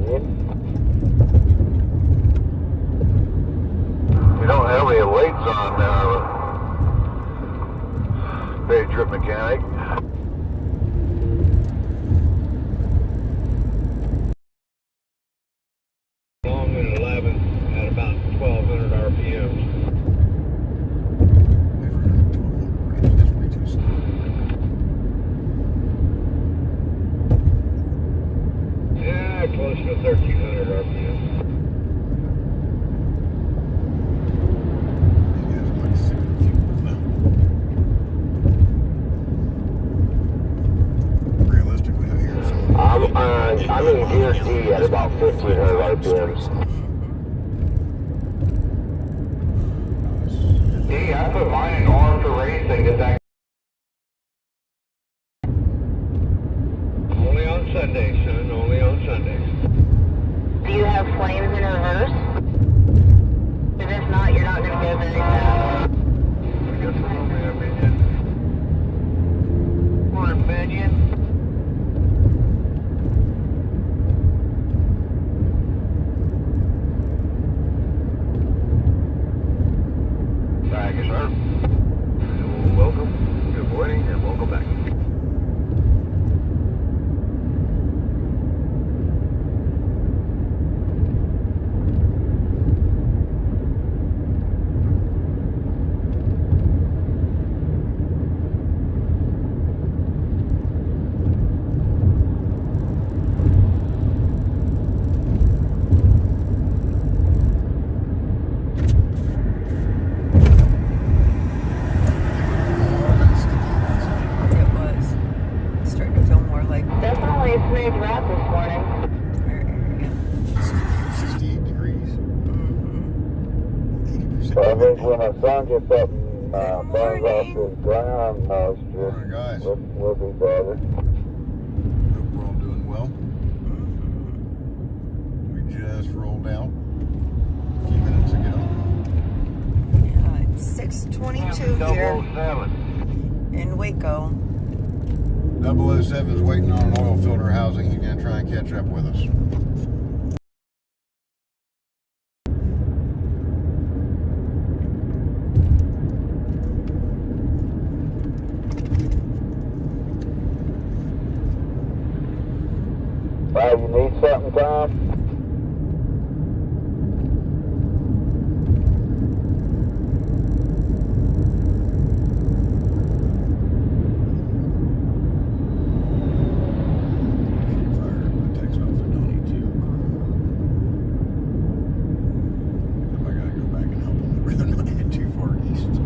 engine. We don't have any weights on pay trip mechanic. Long at 11 at about 1,200 RPMs. That's way too slow. Yeah, close to 1,300 RPMs. You guys are like sick of fuel now. Realistically, I hear some. I'm in gear D at about 1,500 RPMs. D, I put mine in arm for racing. Does that? Only on Sundays, son. Only on Sundays. Do you have flames in reverse? Because if not, you're not going to go very fast. I guess we're on there, Minion. Morning, Minion. Thank you, sir. Welcome. Good morning, and welcome back. It was. It's starting to feel more like Definitely a smooth route this morning. our area. 68 degrees. 80% I think when the sun gets up and Good burns off morning. the ground moisture, Morning, guys. we'll be better. Hope we're all doing well. We just rolled out a few minutes ago. Yeah, it's 6:22 here 007. in Waco. 007 is waiting on an oil filter housing. He's going to try and catch up with us. You need something, Tom? Fire my text off at Donnie too. If I gotta go back and help him, I'd rather not head too far east.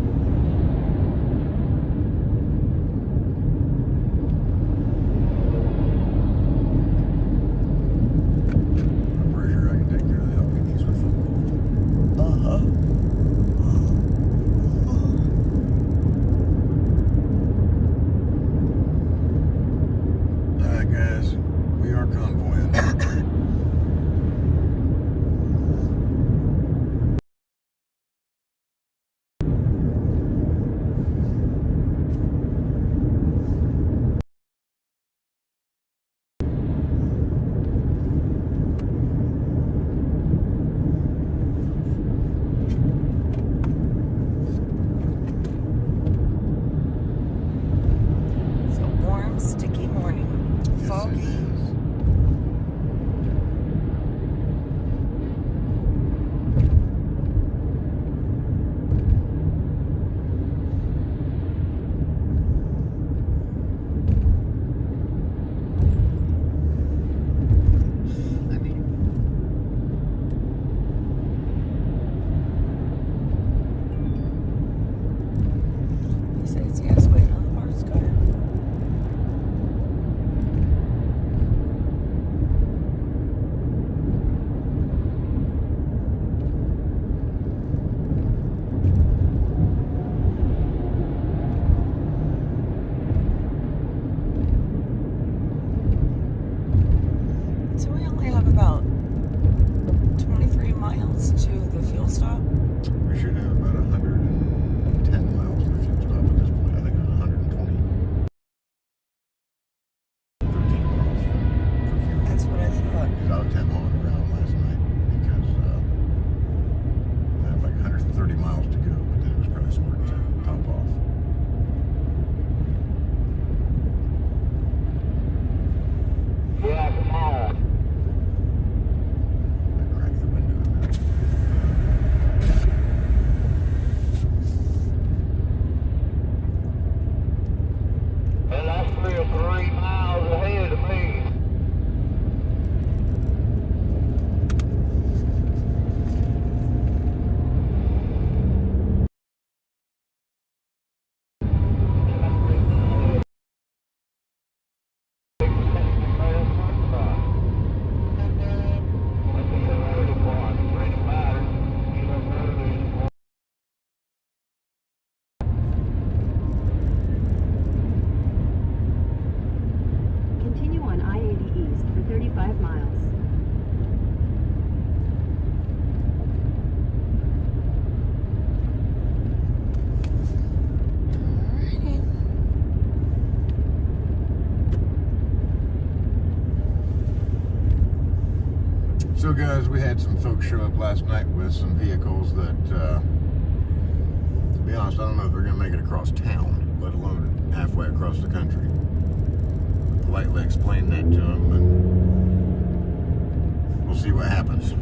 guys, we had some folks show up last night with some vehicles that, to be honest, I don't know if they're going to make it across town, let alone halfway across the country. Politely explained that to them, but we'll see what happens.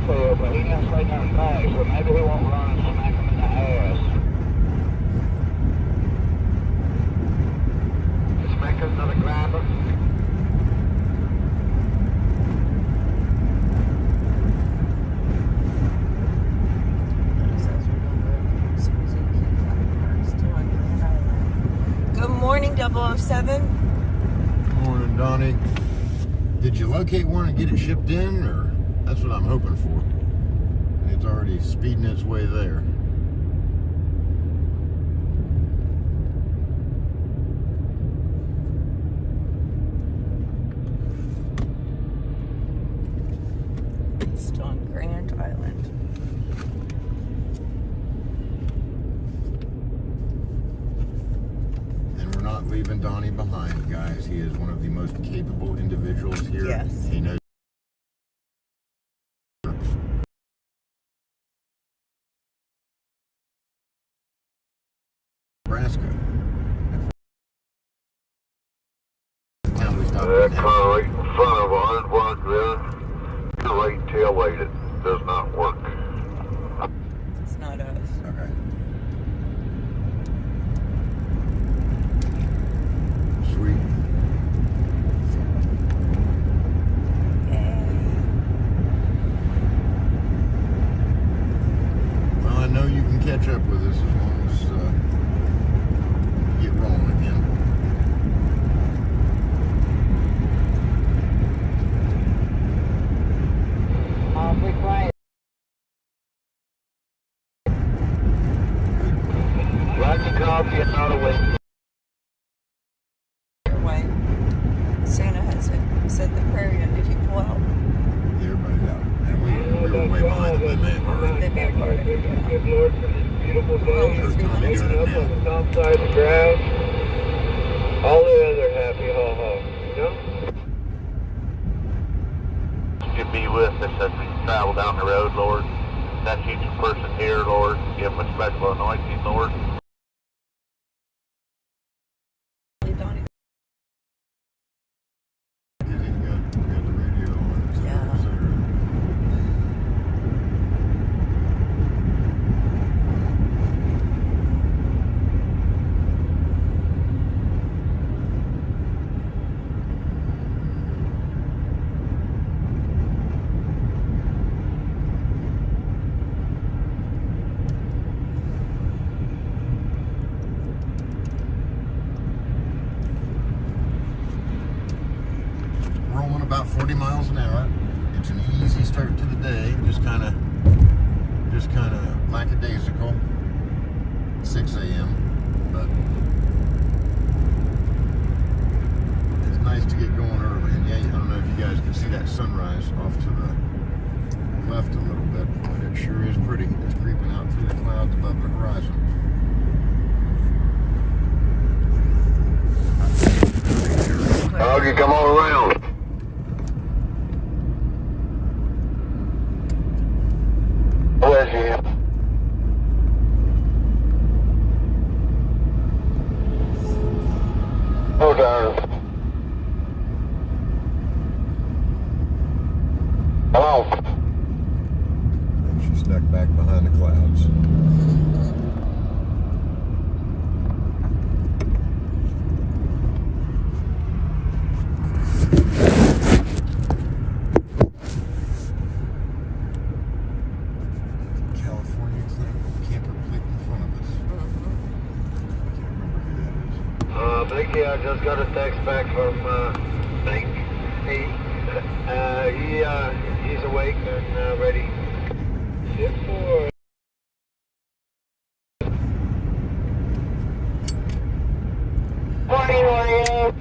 But he didn't say nothing back, so maybe he won't run and smack him in the ass. Smack another grabber. Good morning, 007. Good morning, Donnie. Did you locate one and get it shipped in, or? That's what I'm hoping for. It's already speeding its way there. Just on Grand Island. And we're not leaving Donnie behind, guys. He is one of the most capable individuals here. Yes. He knows. Nebraska. That car right in front of ours work there. Your right tail light, it does not work. It's not us. Okay. Sweet. Yay. Well, I know you can catch up with us as long as you get rolling again. Be quiet. Roger coffee and not away. Your way. Santa has it. Said the prairie, did he pull out? Everybody's out. And we were way behind them. They may have already. They may have already. Good Lord for this beautiful day. Well, Sure, Tommy Coming doing it up now. on the top side of the ground. All the other happy ho-ho, you know? You be with us as we travel down the road, Lord. That's each person here, Lord. Give them a special anointing, Lord. Donnie. We got the radio on. Yeah. Rolling about 40 miles an hour. It's an easy start to the day. Just kind of lackadaisical. 6 a.m. But it's nice to get going early. And yeah, I don't know if you guys can see that sunrise off to the left a little bit, but it sure is pretty. It's creeping out through the clouds above the horizon. Augie, come on around. Where's he? Oh, darn. Hello? And she snuck back behind the clouds. Blicky, I just got a text back from Blake. He's awake and ready. Ship for. Morning, Mario.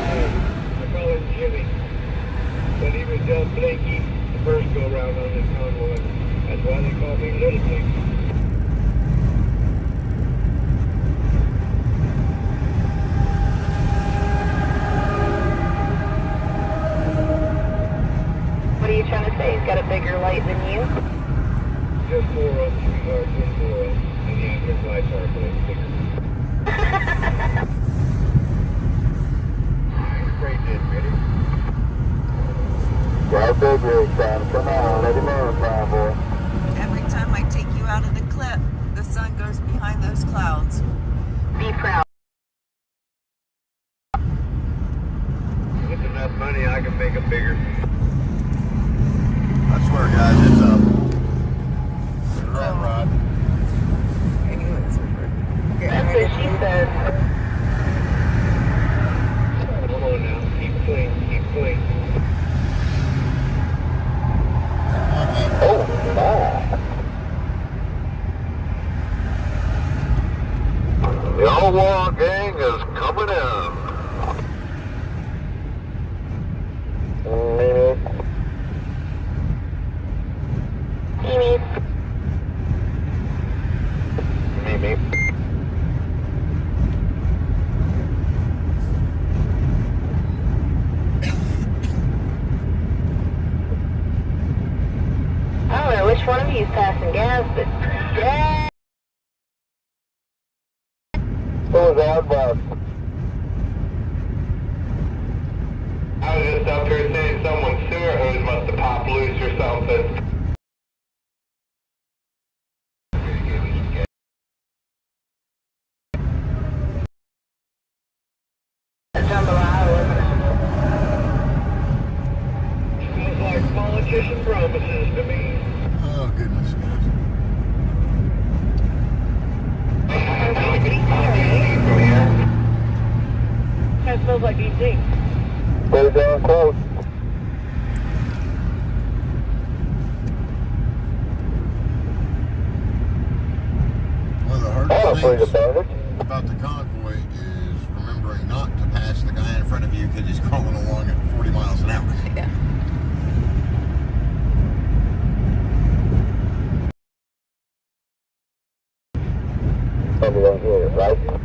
I call him Jimmy, but he was Blakey the first go around on this convoy. That's why they call me Little Blakey. What are you trying to say? He's got a bigger light than you? Just 4 up, sweetheart, just 4 up. And the entrance lights are a little bigger. Great, ready? Drive big here, son. Come on, let him know, Convoy. Every time I take you out of the clip, the sun goes behind those clouds. Be proud. With enough money, I can make them bigger. I swear, guys, it's a rat rod. Anyways, we're getting That's ready what to she move. said. Come on now, keep clean, keep clean. Oh, my. The old war gang is coming in. Amy. Meep, meep. I don't know which one of you is passing gas, but yeah. Who was on, boss? I was just up here saying someone's sewer hose must have popped loose or something. Jambalaya, Feels like politician promises to me. Oh, goodness, guys. That smells like DC. Pretty darn close. One of the That'll hardest free the things bandage. about the convoy is remembering not to pass the guy in front of you because he's crawling along at 40 miles an hour. Yeah. Probably don't hear it, right?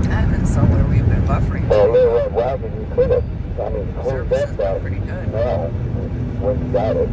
I've been somewhere we've been buffering Well, a too. little red wagon, you could have. I mean, cleaned Service has that been out. pretty good. Now, when you got it.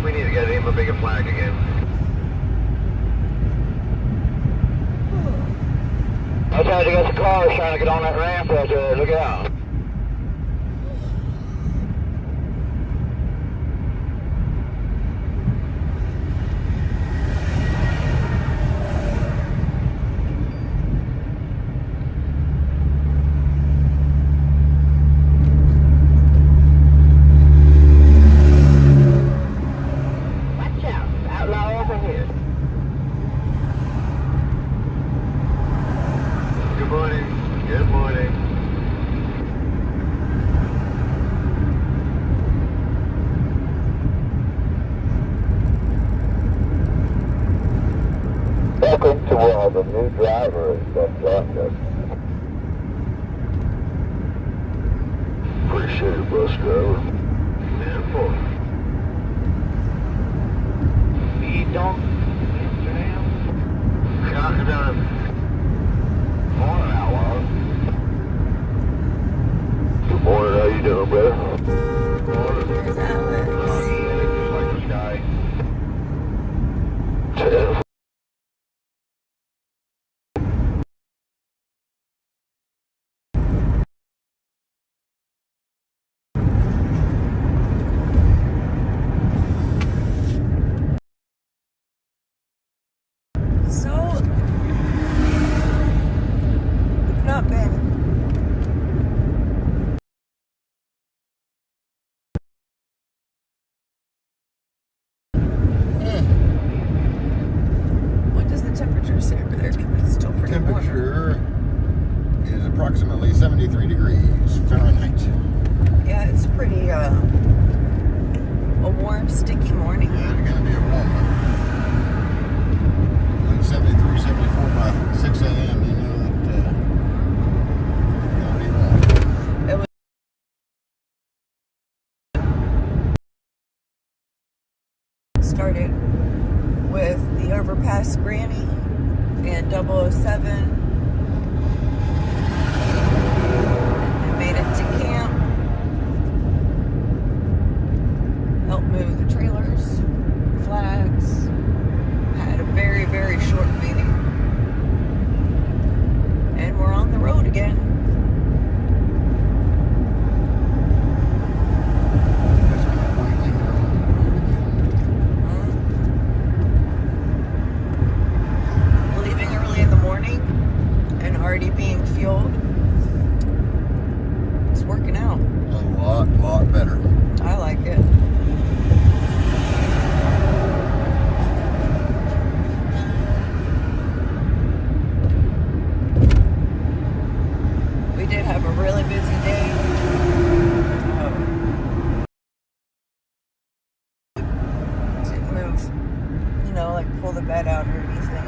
We need to get him a bigger flag again. I tried to get the cars trying to get on that ramp right there. Look out. Watch out. Outlaw over here. Good morning. Good morning. the new driver has been joined us. Appreciate it, bus driver. Man, for speed dog. Amsterdam. Shotgun. Morning, outlaws. Good morning, how you doing, brother? Morning. There's Alex. Just like the sky. 10. So, we've not been. What does the temperature say over there? It's still pretty warm. Temperature is approximately 73 degrees Fahrenheit. Yeah, it's pretty, a warm, sticky morning. Yeah, it's gonna be a warm one. Like 73, 74 by 6 a.m. You know that it's gonna be warm. It was started with the overpass Granny and 007. And made it to camp. Helped move the trailers, flags. Had a very, very short meeting. And we're on the road again. That's when that one thing they're on the road again. Leaving early in the morning and already being fueled. It's working out. A lot better. I like it. We did have a really busy day. Didn't move, like pull the bed out or anything.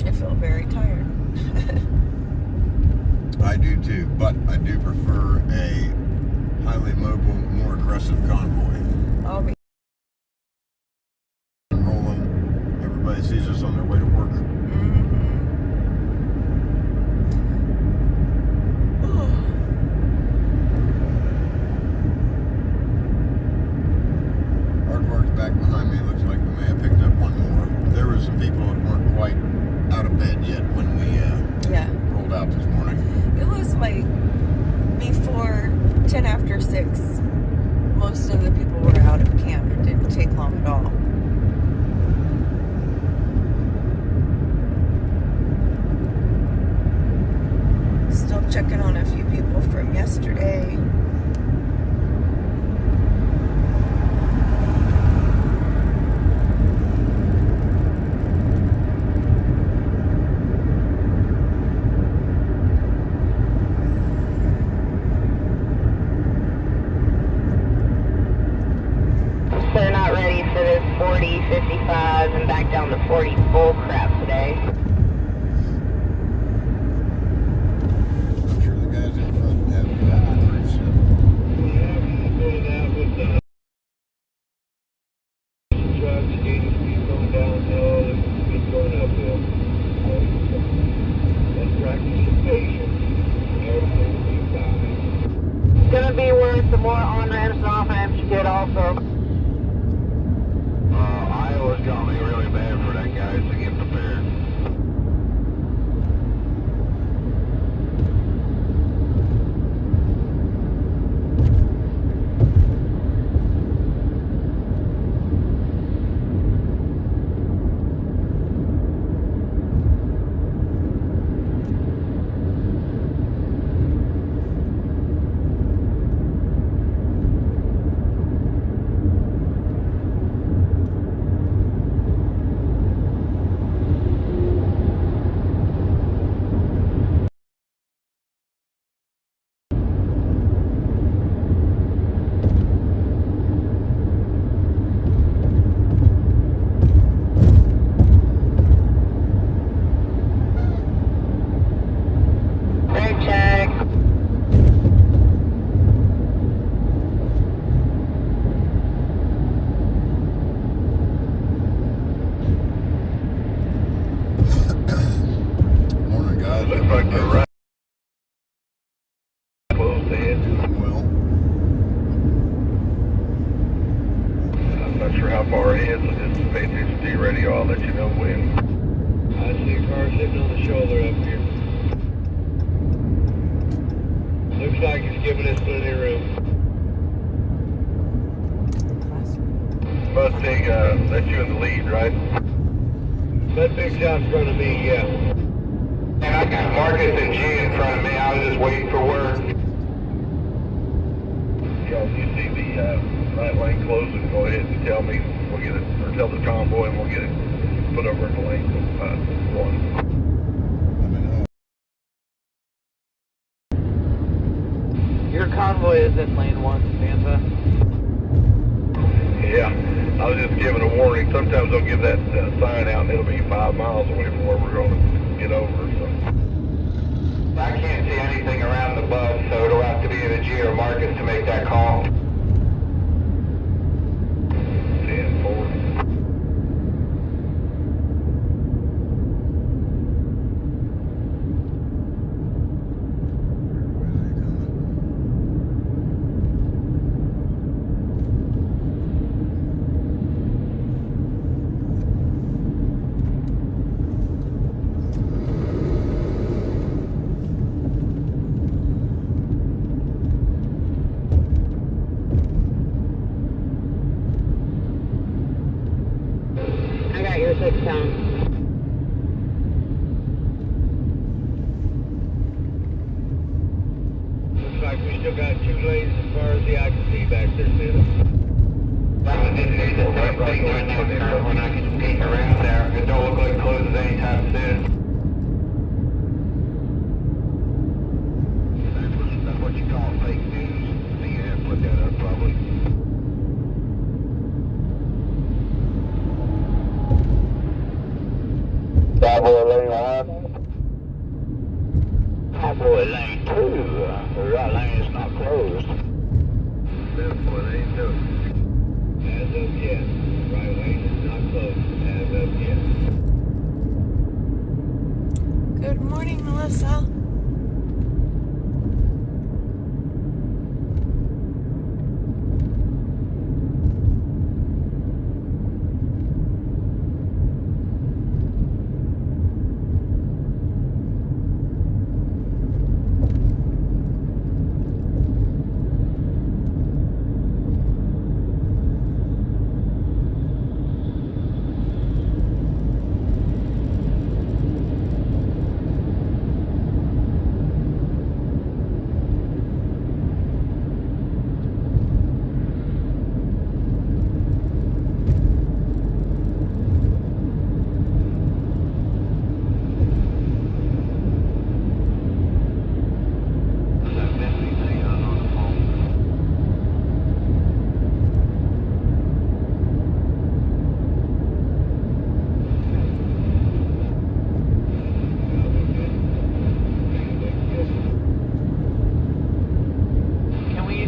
I feel very tired. I do too, but I do prefer a highly mobile, more aggressive convoy. I'll be Rolling. Everybody sees us on their way to work. Aardvark's back behind me. Looks like we may have picked up one more. There were some people that weren't quite out of bed yet when we yeah. rolled out this morning. It was like before 10 after 6. Most of the people were out of camp. It didn't take long at all. Still checking on a few people from yesterday. They're not ready for this 40, 55, and back down to 40 bull crap today. I'm sure the guys in front have their crews set. Yeah, he's going out with trucks, skating speed going downhill, and speed going uphill. Let's practice some patience. Everything will be fine. It's gonna be worth some more on-ramps and off-ramps you did also. Iowa's got me really bad for that, guys, to get prepared. good. Right. Close to it. Doing well. I'm not sure how far ahead, so just pay attention to your radio. I'll let you know when. I see a car sitting on the shoulder up here. Looks like it's giving us plenty of room. Mustang, that's you in the lead, right? Mustang's out in front of me, yeah. And I got Marcus and G in front of me. I was just waiting for word. Yeah, if you see the right lane closing, go ahead and tell me. We'll get it, or tell the convoy, and we'll get it put over in the lane one. Let me know. Your convoy is in lane 1, Samantha. Yeah, I was just giving a warning. Sometimes they'll give that sign out, and it'll be 5 miles away from where we're going to get over. So. I can't see anything around the bus, so it'll have to be in a G or Marcus to make that call. 10-4. I got your 6 down. Looks like we still got 2 lanes as far as the eye can see back there, Santa. That was just need the same thing doing that turn when I can peek around there. It don't look like it closes anytime soon. That's what you call fake news. So you have to put that up probably. Convoy lane 1. Convoy lane 2. The right lane is not closed. That's what they do. As of yet. Right lane is not closed. As of yet. Good morning, Melissa.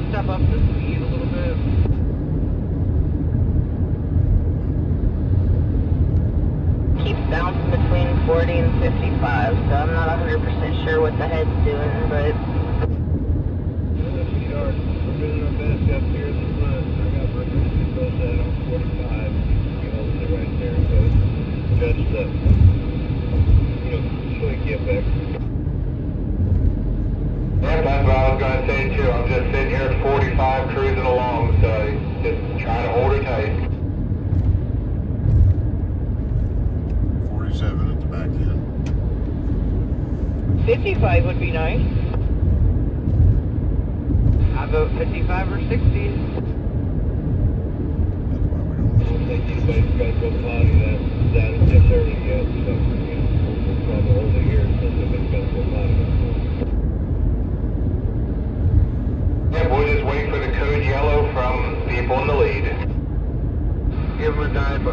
Step up the speed a little bit. Keeps bouncing between 40 and 55, so I'm not 100% sure what the head's doing, but... We're doing our best up here in the front. I got my control set on 45. You hold it right there, so just swing it back. Yeah, that's what I was going to say too. I'm just sitting here at 45 cruising along, so just trying to hold it tight. 47 at the back end. 55 would be nice. I vote 55 or 60. That's why we don't. I don't think anybody's got to go cloudy that this early yet, so we'll probably hold it here until somebody's got to go cloudy. Yeah, we'll just wait for the code yellow from people in the lead. Give them a dive.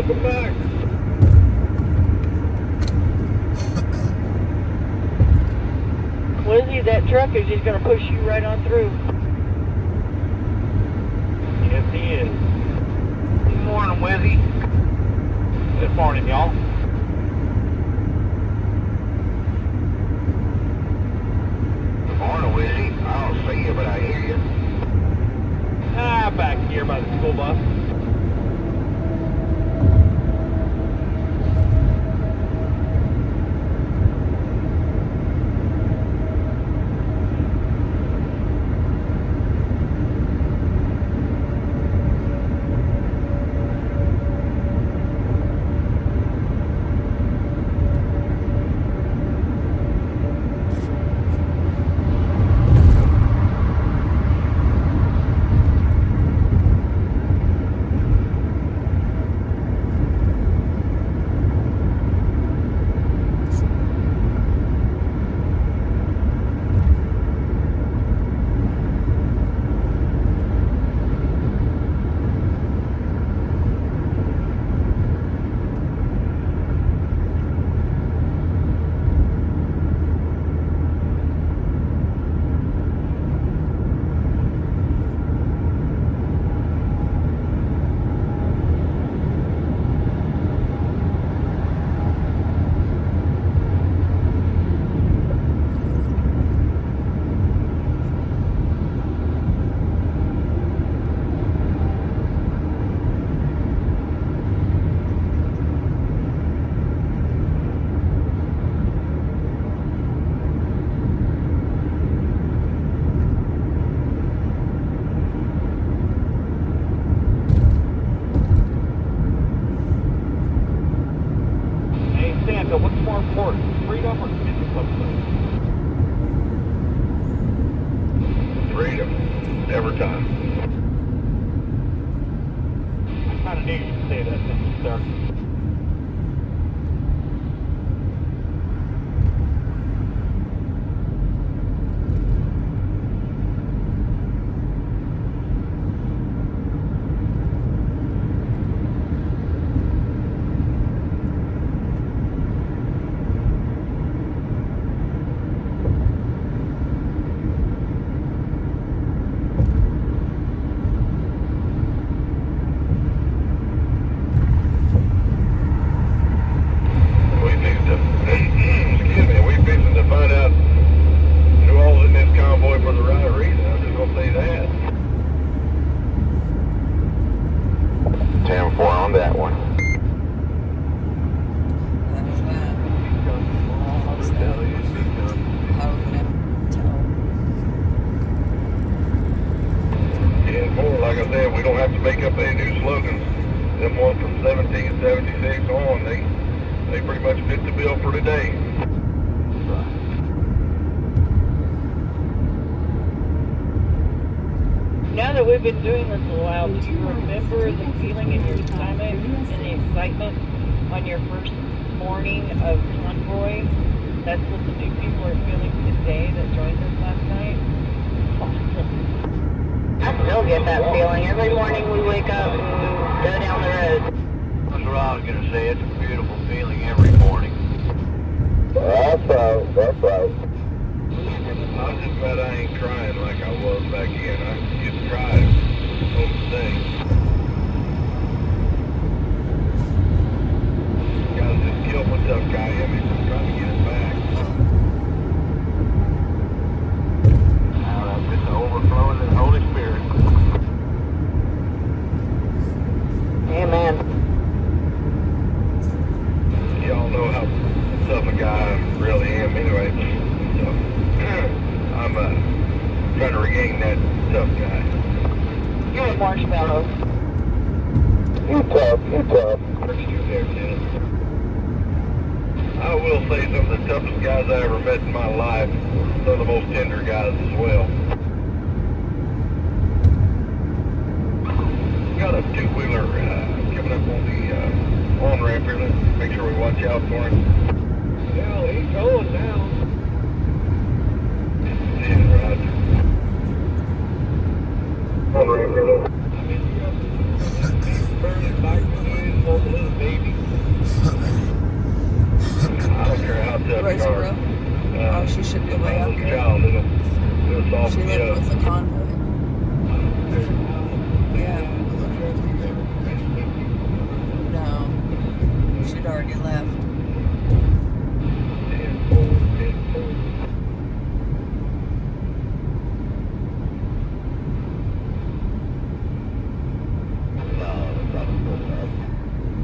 Welcome back. Lizzie, that truck is just going to push you right on through. Yes, he is. Good morning, Wizzy. Good morning, y'all. Good morning, Wizzy. I don't see you, but I hear you. Back here by the school bus. Santa, what's more important, freedom or getting something? Freedom. Every time. I kind of knew you'd say that since you started. Excuse me, we fixing to find out who all's in this convoy for the right reason. I'm just gonna say that. 10-4 on that one. That was that. How are we gonna tell? 10-4, like I said, we don't have to make up any new slogans. Them ones from 1776 on, they pretty much fit the bill for today. Now that we've been doing this a while, do you remember the feeling in your stomach and the excitement on your first morning of Convoy? That's what the new people are feeling today that joined us last night. Awesome. I still get that feeling. Every morning we wake up and go down the road. That's what I was going to say. It's a beautiful feeling every morning. That's right, that's right. I'm just glad I ain't crying like I was back then. I used to cry on the thing. Guys just killed my tough guy in me, just trying to get it back. Now that's just overflowing in the Holy Spirit. Amen. Y'all know how tough a guy I really am anyway. So, I'm trying to regain that tough guy. You're a marshmallow. You're tough. What you do there, Dennis? I will say some of the toughest guys I ever met in my life were some of the most tender guys as well. Got a two-wheeler coming up on the on-ramp here. Let's make sure we watch out for him. Yeah, he's going now. Yeah, right. On-ramp here, look. I mean, you got barely biting the wind, a little bit had already left.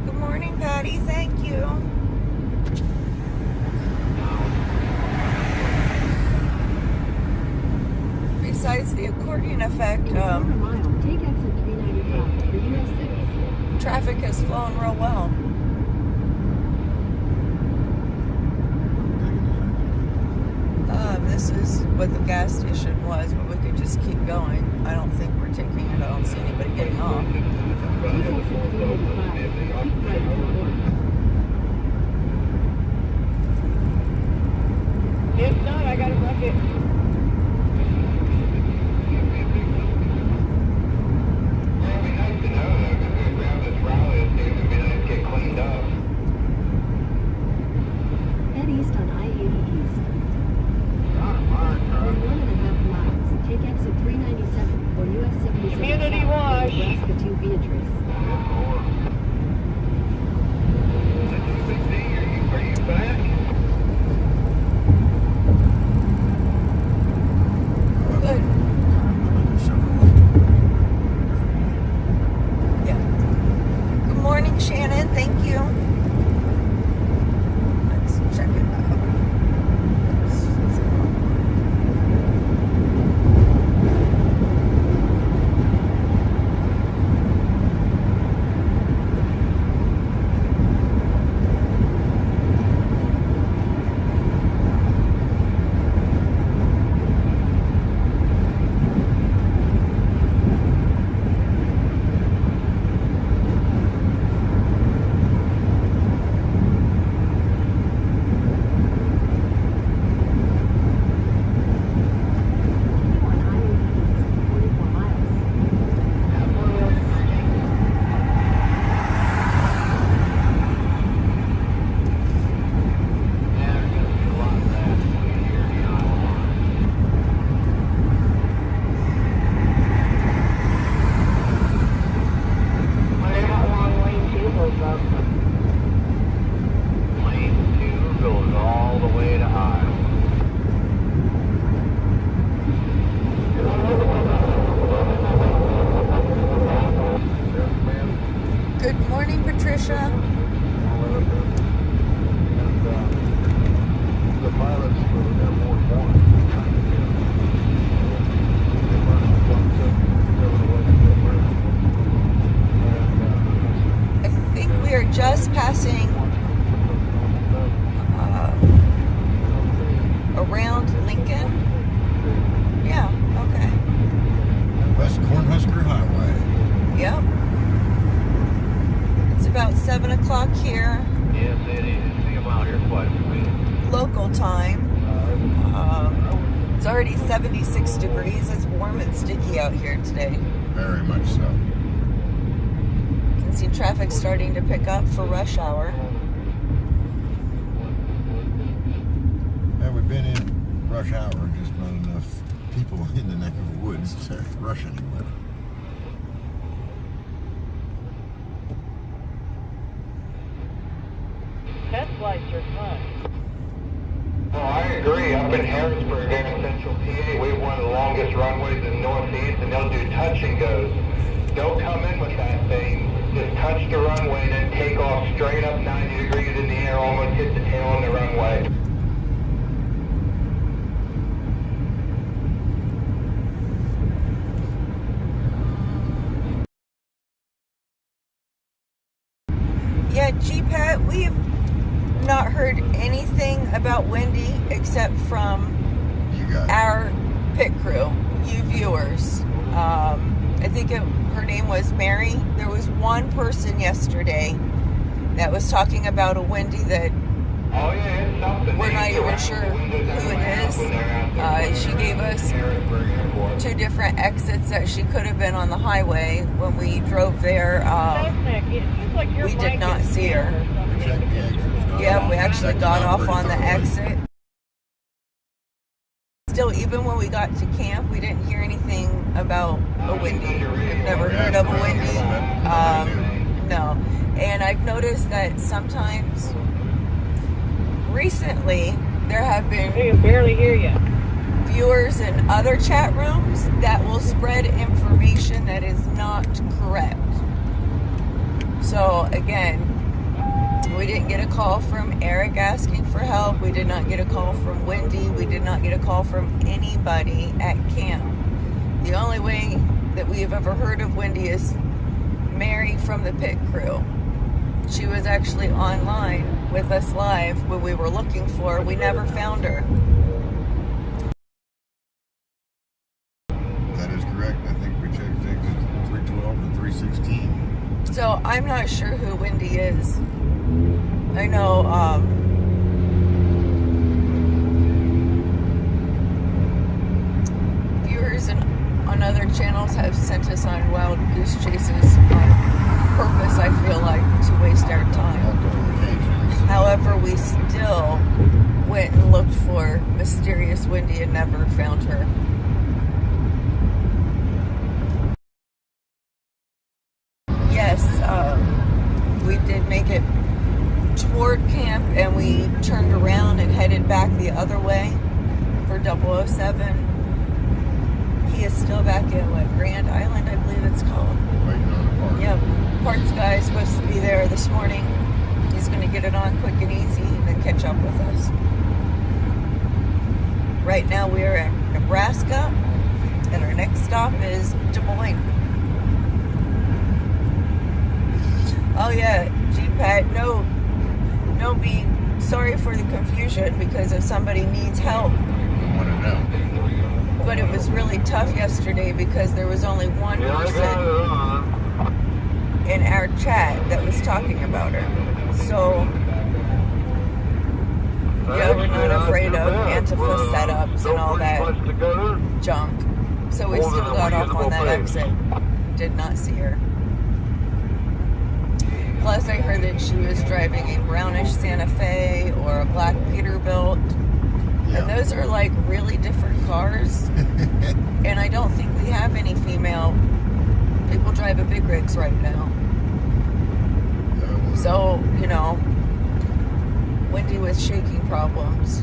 Good morning, Patty. Thank you. Besides the accordion effect, Take exit 395 for US 6. traffic has flown real well. This is what the gas station was, but we could just keep going. I don't think we're taking it. I don't see anybody getting off. Take exit 395. Keep right to the north. If not, I got a bucket. It'd be nice to know though, because we have this rally, it's going to be nice to get cleaned up. Head east on I-80 East. Not a fire truck. In 1.5 miles, take exit 397 for US 77 Community south wash. for Nebraska to Beatrice. Big D, are you back? Good. Yeah. Good morning, Shannon. Thank you. Let's check it out. Continue on I-80 East for 44 miles. Wonder how long lane 2 goes up. Lane 2 goes all the way to Iowa. Good morning, Patricia. The pilots for Airport 1. I think we are just passing around Lincoln. Yeah, okay. West Cornhusker Highway. Yep. It's about 7 o'clock here, Yes, it is. See, I'm out here quite a bit. local time. It's already 76 degrees. It's warm and sticky out here today. Very much so. You can see traffic starting to pick up for rush hour. Yeah, we've been in rush hour, just not enough people in the neck of the woods to rush anywhere. Test flights are fun. Well, I agree. Up in Harrisburg, there in Central PA, we have one of the longest runways in the Northeast, and they'll do touch and goes. Don't come in with that thing. Just touch the runway, then take off straight up 90 degrees in the air, almost hit the tail on the runway. Yeah, GPAT, we've not heard anything about Wendy except from You guys. our pit crew, you viewers. I think her name was Mary. There was one person yesterday that was talking about a Wendy that Oh yeah, it's something. we're They not used to even wrap sure the windows who it everywhere is. when they're out there She gave us Harrisburg Airport. 2 different exits that she could have been on the highway when we drove there. Nick, it seems like your we did mic not is see her. or something. Check the exits. Yeah, we actually got off Pretty on the thoroughly. exit. Still, even when we got to camp, we didn't hear anything about a Wendy. We've never heard of a Wendy. No. And I've noticed that sometimes recently there have I been can barely hear you. viewers in other chat rooms that will spread information that is not correct. So again, we didn't get a call from Eric asking for help. We did not get a call from Wendy. We did not get a call from anybody at camp. The only way that we have ever heard of Wendy is Mary from the pit crew. She was actually online with us live when we were looking for her. We never found her. That is correct. I think we checked exits 312 and 316. So I'm not sure who Wendy is. I know viewers on other channels have sent us on wild goose chases on purpose, I feel like, to waste our time. Multiple occasions. However, we still went and looked for mysterious Wendy and never found her. Yes, we did make it toward camp, and we turned around and headed back the other way for 007. He is still back in Grand Island, I believe it's called. Waiting on the part. Yep. Parts guy is supposed to be there this morning. He's going to get it on quick and easy and then catch up with us. Right now we are in Nebraska, and our next stop is Des Moines. Oh yeah, G-Pat, no, be sorry for the confusion, because if somebody needs help. I want to know. But it was really tough yesterday because there was only one person in our chat that was talking about her. So, yeah, we're not afraid of Antifa setups and all that junk. So we still got off on that exit. Did not see her. Plus, I heard that she was driving a brownish Santa Fe or a black Peterbilt. Yeah. And those are like really different cars. And I don't think we have any female people driving big rigs right now. So, you know, Wendy with shaking problems.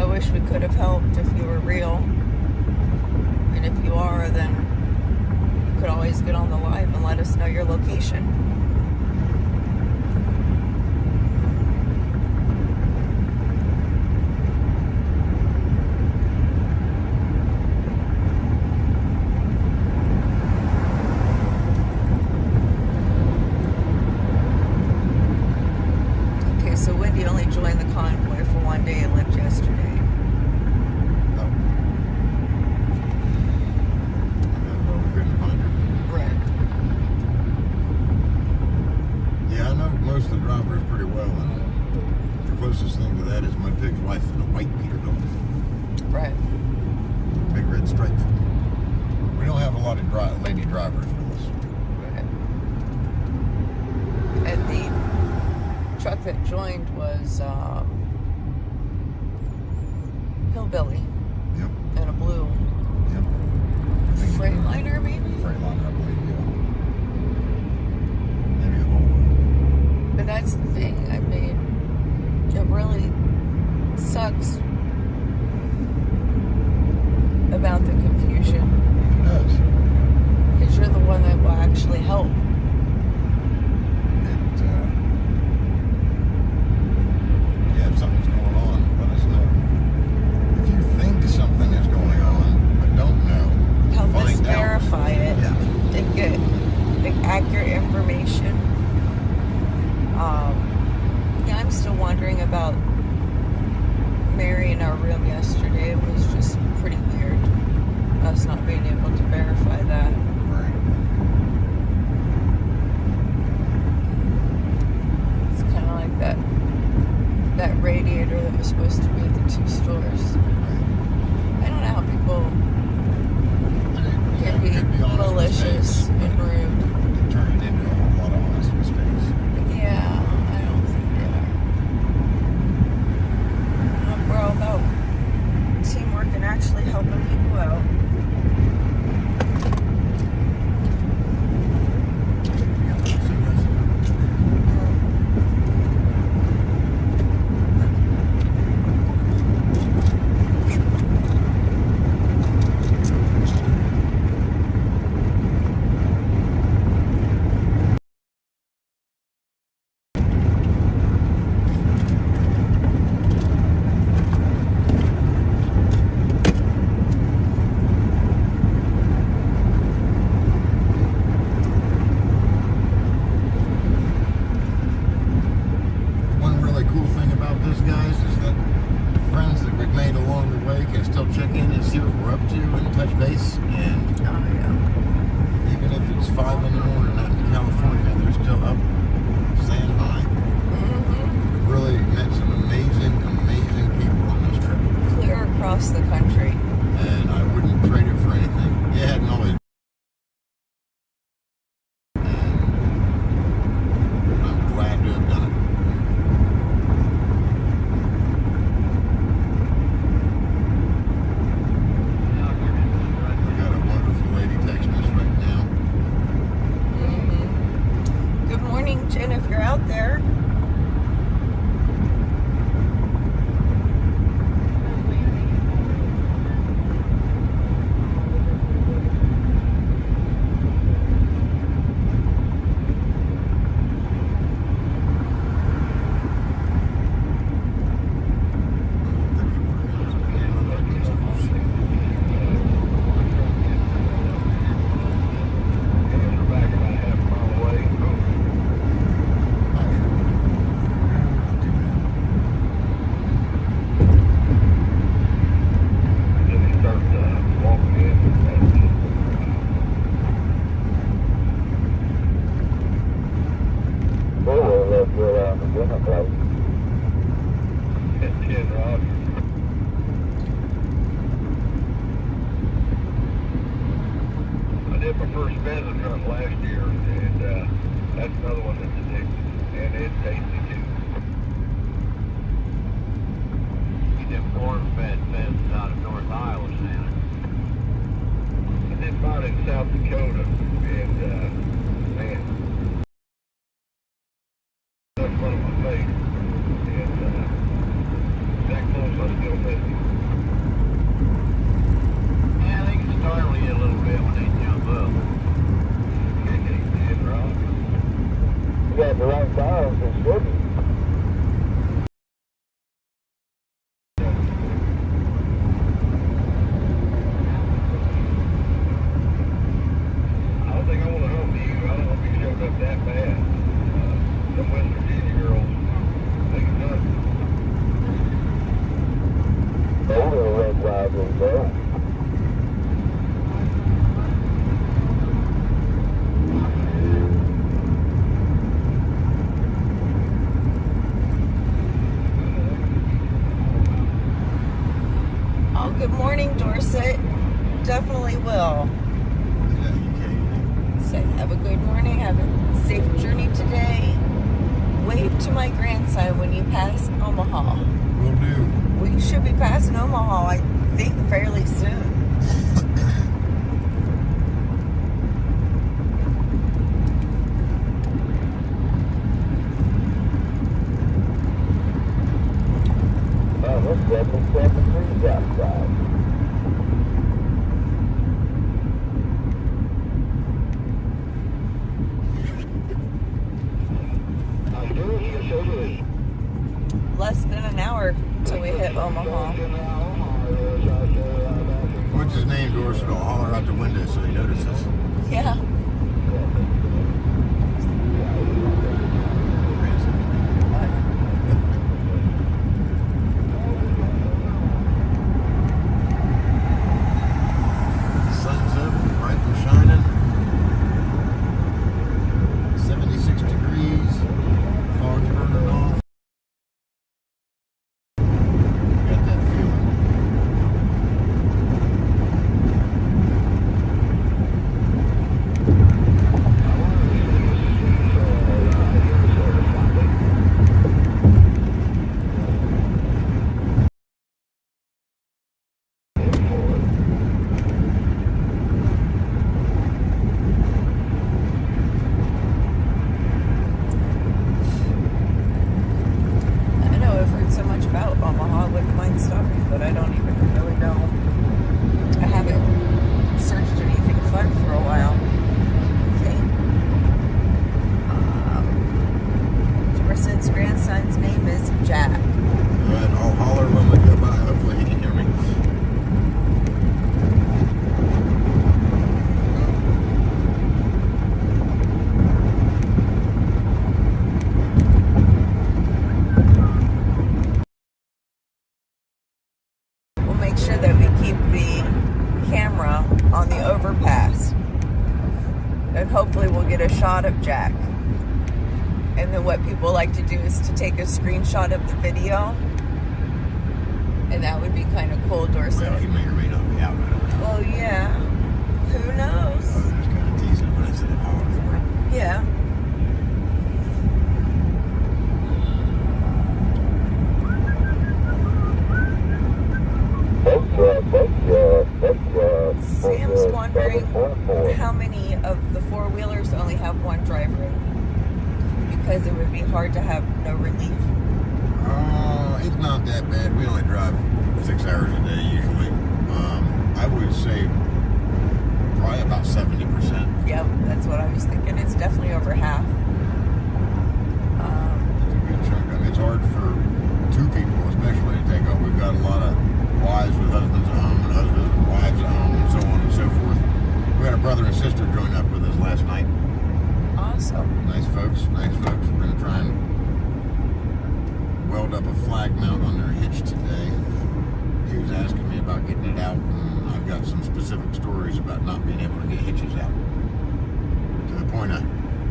I wish we could have helped if you were real. And if you are, then you could always get on the live and let us know your location. Okay, so Wendy only joined the convoy for one day and left yesterday. Most of the drivers pretty well, and the closest thing to that is my pig's wife in a white Peterbilt. Right. Big red stripe. We don't have a lot of lady drivers with us. Right. And the truck that joined was Hillbilly. Yep. And a blue Yep. Freightliner, maybe? Freightliner, I believe, yeah. Maybe a Volvo. But that's the thing. I mean, it really sucks about the confusion. It does. Because you're the one that will actually help. Yeah, if something's going on, let us know. If you think something is going on, but don't know, Help us find out. verify it Yeah. and get accurate information. Yeah, I'm still wondering about Mary in our room yesterday. It was just pretty weird, us not being able to verify that. Right. It's kind of like that radiator that was supposed to be at the 2 stores. I don't know how people can be malicious and rude. Turn it into a whole lot of honest mistakes. Yeah, I don't think they are. We're all about teamwork and actually helping people out. So attention if you're out there. I did my first pheasant hunt last year, and that's another one that's addictive, and it's tasty too. You did corn-fed pheasants out of North Iowa, Santa. I did mine in South Dakota, and man, that's in front of my face, and that close I still miss him. Yeah, they can startle you a little bit when they jump up. It's right. You got the right firearms and shooting. I don't think I want to hunt with you. I don't know if you showed up that bad. Some West Virginia girls, they can hunt. Those are red wilders there. Oh, good morning, Dorset. Definitely will. Yeah, you can. Say, have a good morning. Have a safe journey today. Wave to my grandson when you pass Omaha. Will do. We should be passing Omaha, I think, fairly soon. Oh, there's 77 trees outside. Less than an hour till we hit Omaha. What's his name, Dorset? I'll holler out the window so he notices. Yeah. Sun's up, brightly shining. 76 degrees. Fog's burning off. Got that feeling. I know I've heard so much about Omaha, I wouldn't mind stopping, but I don't even really know. I haven't searched anything fun for a while. Okay. Dorset's grandson's name is Jack. Alright, I'll holler when we go by. Hopefully he can hear me. We'll make sure that we keep the camera on the overpass. And hopefully we'll get a shot of Jack. And then what people like to do is to take a screenshot of the video. And that would be kind of cool, Dorset. Well, he may or may not be out. I don't know. Well, yeah. Who I knows? was just kind of teasing when I said holler for him. Yeah. Sam's wondering how many of the four-wheelers only have one driver. because it would be hard to have no relief? It's not that bad. We only drive 6 hours a day usually. I would say probably about 70%. Yep, that's what I was thinking. It's definitely over half. It's a good chunk. I mean, it's hard for two people, especially, to take off. We've got a lot of wives with husbands at home and husbands with wives at home and so on and so forth. We had a brother and sister join up with us last night. Awesome. Nice folks, nice folks. We're going to try and weld up a flag mount on their hitch today. He was asking me about getting it out, and I've got some specific stories about not being able to get hitches out. To the point of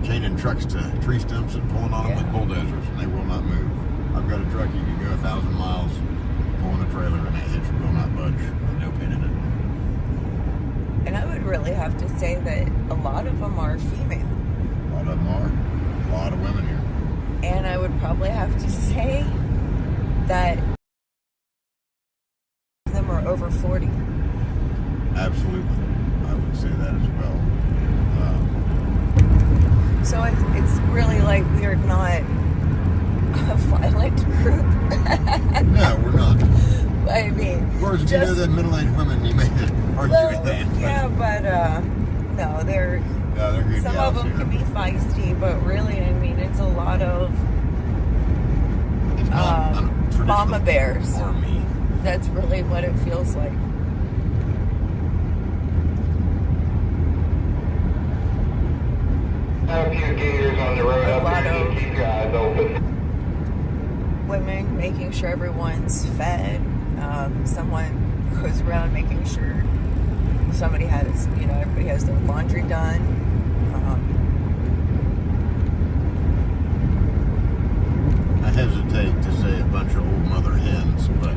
chaining trucks to tree stumps and pulling on them with bulldozers, and they will not move. I've got a truck you can go 1,000 miles pulling a trailer, and that hitch will not budge with no pin in it. And I would really have to say that a lot of them are female. A lot of them are. A lot of women here. And I would probably have to say that them are over 40. Absolutely. I would say that as well. So it's really like we are not a violent group. No, we're not. I mean, Of course, if you know that middle-aged women, you may argue with that. yeah, but no, they're good some gals of them here. can be feisty, but really, I mean, it's a lot of It's not traditional mama bears. army. That's really what it feels like. A few gators on the road A up lot here, of- just keep your eyes open. Women making sure everyone's fed. Someone goes around making sure somebody has, everybody has their laundry done. I hesitate to say a bunch of old mother hens, but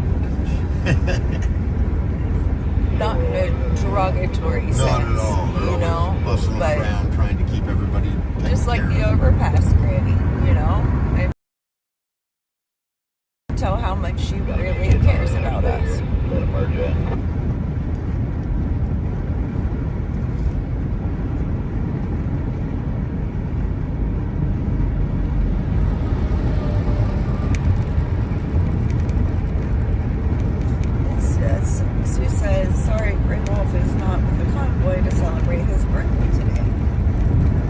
Not in a derogatory sense. not at all. They're You know, always bustling but around trying to keep everybody taken just like care the of. overpass granny, and tell how much she really cares about us. Let them merge in. Sue says, sorry, Grey Wolf is not with the convoy to celebrate his birthday today.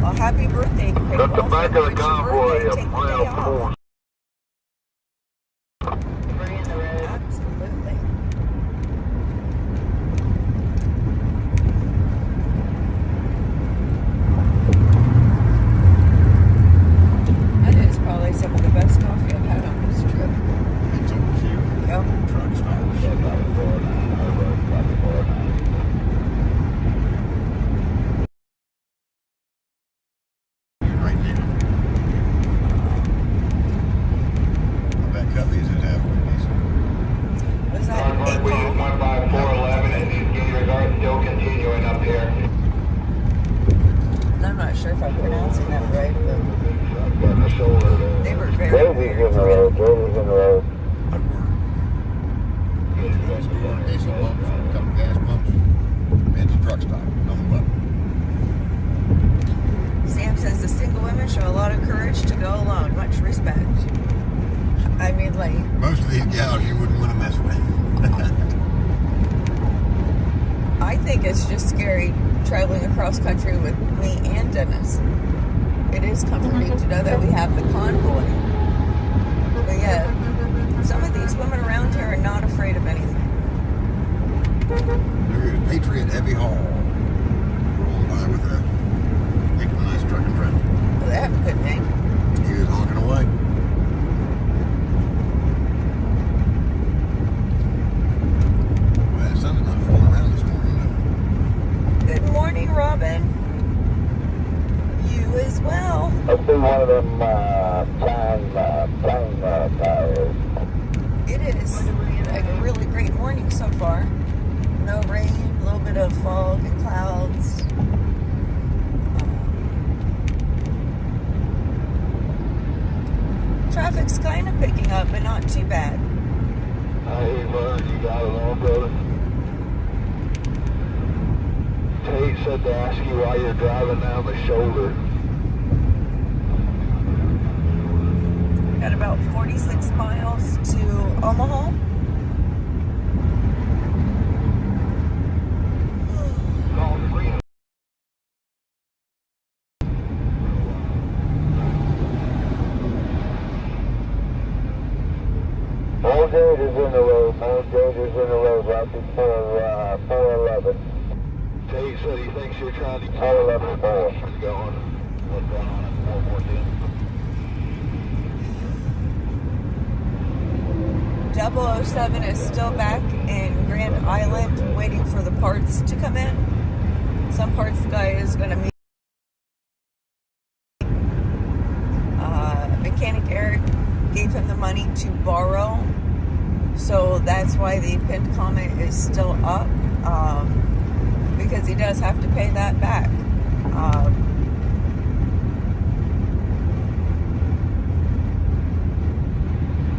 Well, happy birthday, Grey Wolf. At the back of the It's your convoy, birthday. a Take the mile day off. 4. Absolutely. That is probably some of the best coffee I've had on this trip. It's over here. Yep. Truck stops. Right now. I bet Cubby's at halfway decent. Was that Convoy, we use 15411, and these gators are still continuing up here. I'm not sure if I'm pronouncing that right, but Got the shoulder there. they were very, Jody's very in the thrilled. road. Jody's in the road. Like we're doing diesel pumps, a couple gas pumps. It's a truck stop, nothing but. Sam says the single women show a lot of courage to go alone. Much respect. I mean, like, Most of these gals you wouldn't want to mess with. I think it's just scary traveling across country with me and Dennis. It is comforting to know that we have the convoy. But yeah, some of these women around here are not afraid of anything. There's Patriot Heavy Haul. Rolling by with a heck of a nice truck and trailer. Well, they have a good name. He was honking away. Well, the sun's not falling around this morning, Good morning, Robin. You as well. I see one of them plane tires. It is a really great morning so far. No rain, a little bit of fog and clouds. Traffic's kind of picking up, but not too bad. Hey, Vern, you got it all, brother. Tate said to ask you why you're driving down the shoulder. about 46 miles to Omaha. Call the green. All gauges in the road. All gauges in the road. Right before 411. Dave said he thinks you're trying to 411 4. What's going on at 414? 007 is still back in Grand Island waiting for the parts to come in. Some parts guy is going to meet. Mechanic Eric gave him the money to borrow, so that's why the pinned comment is still up, because he does have to pay that back.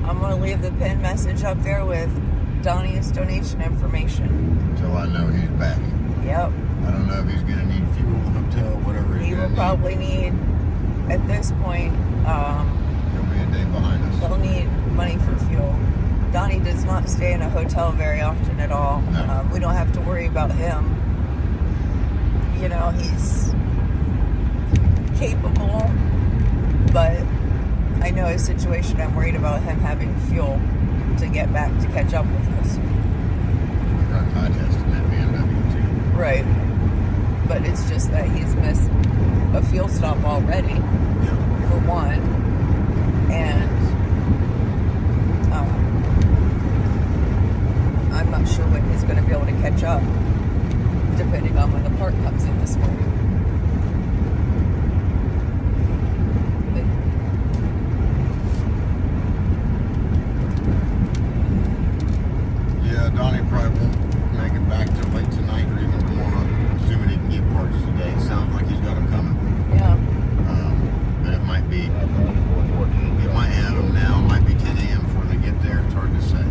I'm going to leave the pin message up there with Donnie's donation information. Until I know he's back. Yep. I don't know if he's going to need fuel, hotel, whatever he's He will going to probably need, at this point, He'll be a day behind us. they'll need money for fuel. Donnie does not stay in a hotel very often at all. No. We don't have to worry about him. You know, he's capable, but I know his situation. I'm worried about him having fuel to get back to catch up with us. We got eye testing that BMW too. Right. But it's just that he's missed a fuel stop already, Yeah. for one. And I'm not sure when he's going to be able to catch up, depending on when the part comes in this morning. Yeah, Donnie probably won't make it back till late tonight or even tomorrow, assuming he can get parts today. Sounds like he's got them coming. Yeah. But it might be, it might have them now, it might be 10 a.m. before they get there. It's hard to say.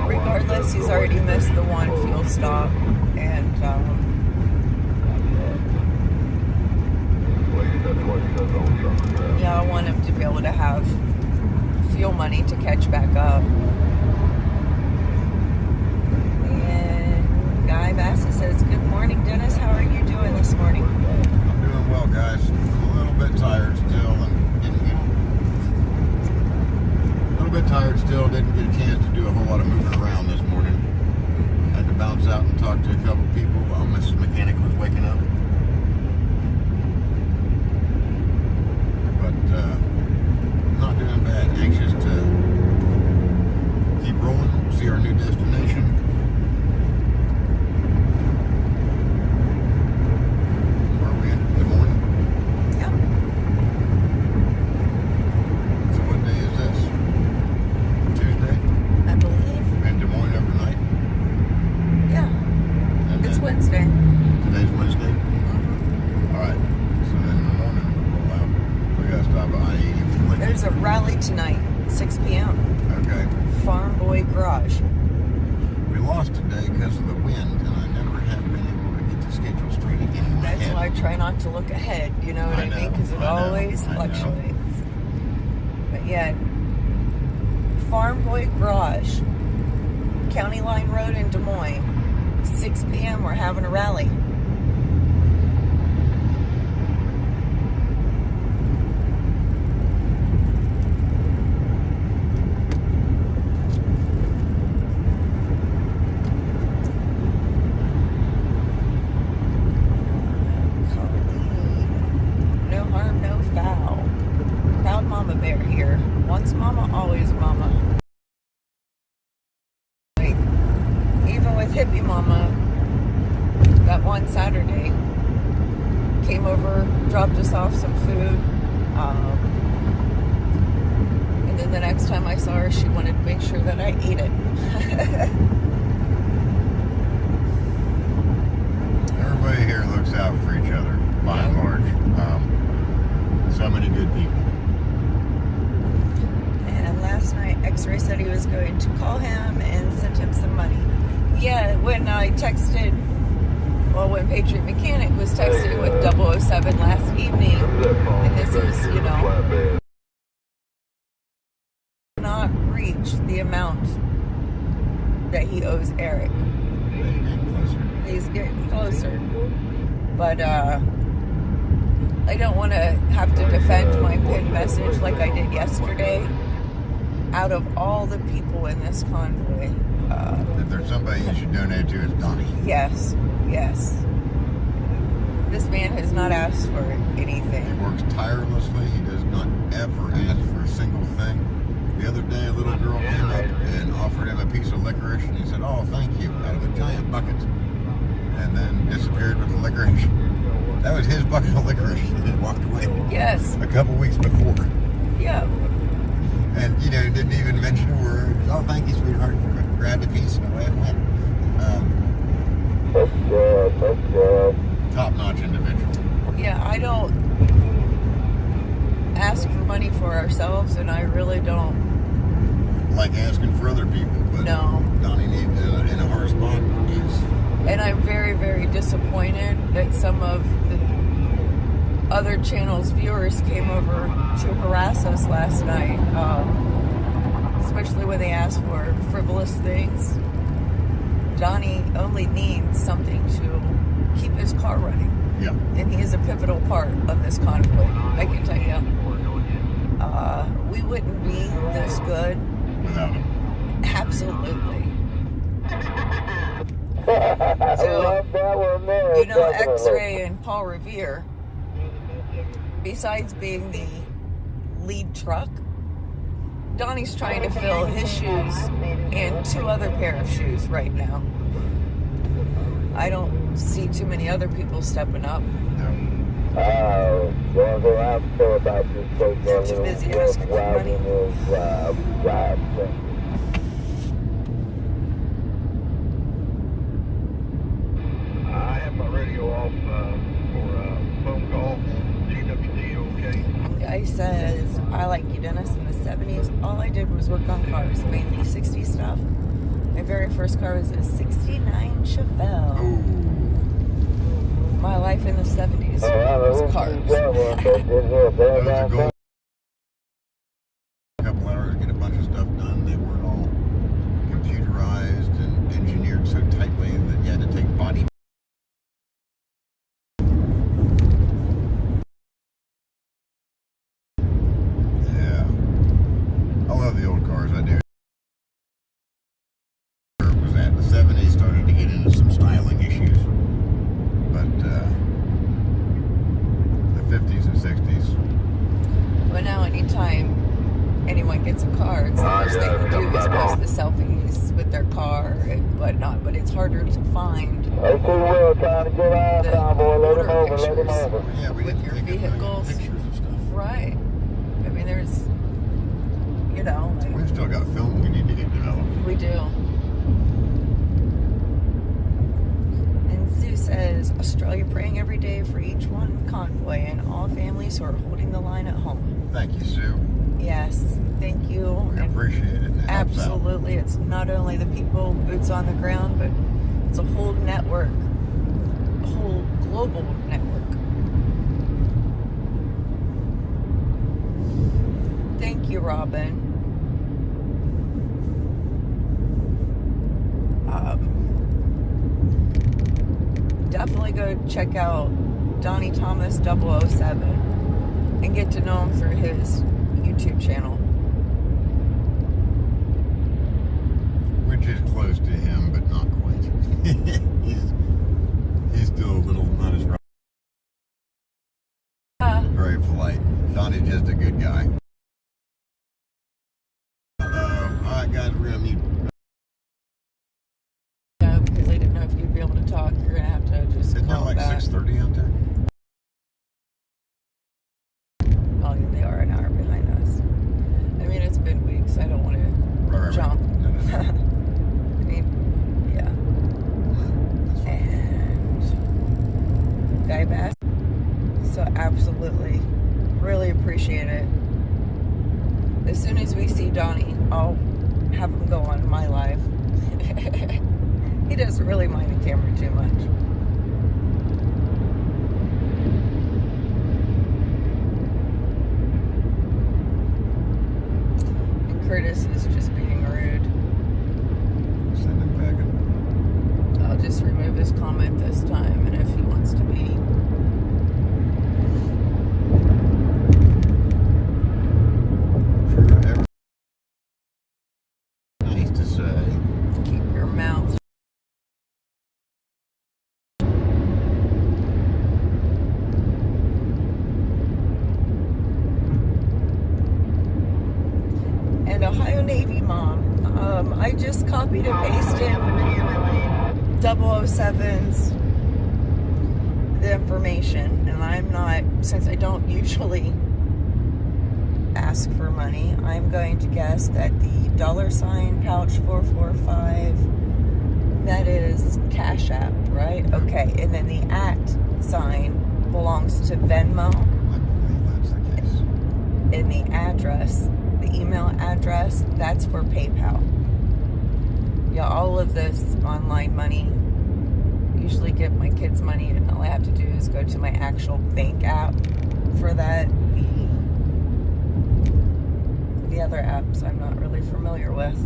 Regardless, he's already missed the one fuel stop, and yeah, I want him to be able to have fuel money to catch back up. And Guy Bassett says, "Good morning, Dennis. How are you doing this morning?" I'm doing well, guys. I'm a little bit tired still, and didn't get a little bit tired still. Didn't get a chance to do a whole lot of moving around this morning. Had to bounce out and talk to a couple people while Mrs. Mechanic was waking up. But not doing bad. Anxious to keep rolling, see our new destination. Where are we in Des Moines? Yep. So what day is this? Tuesday? I believe. In Des Moines overnight? Yeah. And It's then Wednesday. Today's Wednesday? Mhm. Alright. So then in the morning we'll roll out. We gotta stop at I-80. There's a rally tonight, 6 p.m. Okay. Farm Boy Garage. We lost today because of the wind, and I never have been able to get the schedule straight again in my That's head. why I try not to look ahead, you know what I I mean? know, Because it I know, always I know. fluctuates. But yeah, Farm Boy Garage, County Line Road in Des Moines, 6 p.m. We're having a rally. No harm, no foul. Proud mama bear here. Once mama, always mama. Like, even with hippie mama, that one Saturday, came over, dropped us off some food, and then the next time I saw her, she wanted to make sure that I ate it. Everybody here looks out for each other, by and large. So many good people. And last night, X-Ray said he was going to call him and send him some money. Yeah, when I texted, well, when Patriot Mechanic was texting with 007 last evening, and this is, you know, that he owes Eric. He's getting closer. But I don't want to have to defend my pinned message like I did yesterday. Out of all the people in this convoy, if there's somebody you should donate to, it's Donnie. yes. This man has not asked for anything. He works tirelessly. He does not ever ask for a single thing. The other day, a little girl came up and offered him a piece of licorice, and he said, "Oh, thank you," out of a giant bucket, and then disappeared with the licorice. That was his bucket of licorice, and he walked away. Yes. A couple weeks before. Yeah. And, you know, didn't even mention a word. "Oh, thank you, sweetheart." Grabbed a piece and away it went. That's good. Top-notch individual. Yeah, I don't ask for money for ourselves, and I really don't. Like asking for other people, but No. Donnie needs in a hard spot. And I'm very, very disappointed that some of the other channels' viewers came over to harass us last night, especially when they asked for frivolous things. Donnie only needs something to keep his car running. Yeah. And he is a pivotal part of this convoy, I can tell you. We wouldn't be this good. Without him. Absolutely. I love that one there. You know, definitely. X-Ray and Paul Revere, besides being the lead truck, Donnie's trying to fill his shoes and 2 other pair of shoes right now. I don't see too many other people stepping up. Going around so about this place. Too busy asking for money. I have my radio off for a phone call. GWT, okay? Guy says, "I like you, Dennis. In the 70s, all I did was work on cars, mainly 60s stuff. My very first car was a 69 Chevelle. Ooh. My life in the 70s was cars." Those are gold. A couple hours to get a bunch of stuff done. They weren't all computerized and engineered so tightly that you had to take body. Yeah. I love the old cars, I do. Was that the 70s started to get into some styling issues. But the 50s and 60s. But now anytime anyone gets a car, it's the first thing they do is post the selfies with their car and whatnot, but it's harder to find Hey, Will, trying to get out, the Convoy. Let him order over, let him pictures over. Yeah, we with didn't your take a million vehicles. pictures of stuff. Right. I mean, there's, you know, like, We've still got film we need to get developed. we do. And Sue says, "Australia praying every day for each one convoy and all families who are holding the line at home." Thank you, Sue. Yes, thank you. We And appreciate it. It helps out. absolutely, it's not only the people, boots on the ground, but it's a whole network, a whole global network. Thank you, Robin. Definitely go check out Donnie Thomas 007 and get to know him through his YouTube channel. We're just close to him, but not quite. he's still a little not as right. Very polite. Donnie's just a good guy. Alright guys, we're gonna mute. Yeah, because I didn't know if you'd be able to talk. You're gonna have to just Isn't it call like back. 6:30 out there? Oh, yeah, they are an hour behind us. I mean, it's been weeks. I don't want to Right. jump. No. I mean, yeah. That's fine. And Guy Bass. So absolutely, really appreciate it. As soon as we see Donnie, I'll have him go on my live. He doesn't really mind the camera too much. And Curtis is just being rude. Send him mom at this time, and if he wants to be. Sure, nice to say. Keep your mouth. And Ohio Navy mom. I just copied and pasted 007's the information, and I'm not, since I don't usually ask for money, I'm going to guess that the $ pouch 445, that is Cash App, right? Okay, and then the @ belongs to Venmo. I believe that's the case. And the address, the email address, that's for PayPal. Yeah, all of this online money, usually get my kids money, and all I have to do is go to my actual bank app for that. The other apps I'm not really familiar with.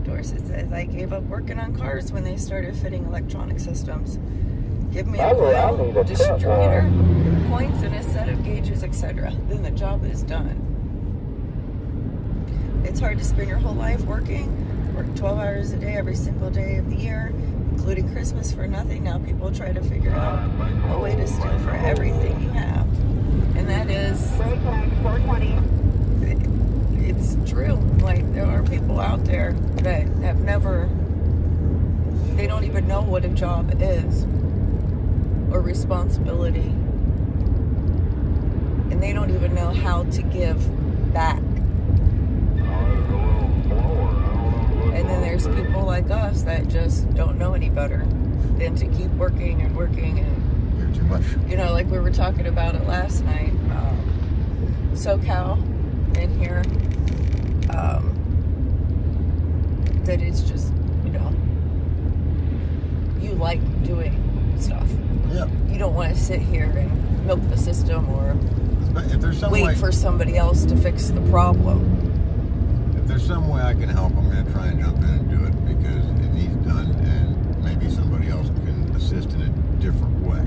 Dorset says, I gave up working on cars when they started fitting electronic systems. Give me a coil, distributor, points, and a set of gauges, etc. Then the job is done. It's hard to spend your whole life working. Work 12 hours a day every single day of the year, including Christmas, for nothing. Now people try to figure out a way to steal for everything you have. And that is... 420. It's true. Like, there are people out there that have never... They don't even know what a job is. Or responsibility. And they don't even know how to give back. And then there's people like us that just don't know any better than to keep working and working and... You're too much. You know, like we were talking about it last night. SoCal in here. That it's just, you know, you like doing stuff. Yeah. You don't want to sit here and milk the system or If there's some wait way, for somebody else to fix the problem. if there's some way I can help, I'm going to try and jump in and do it because it needs done, and maybe somebody else can assist in a different way.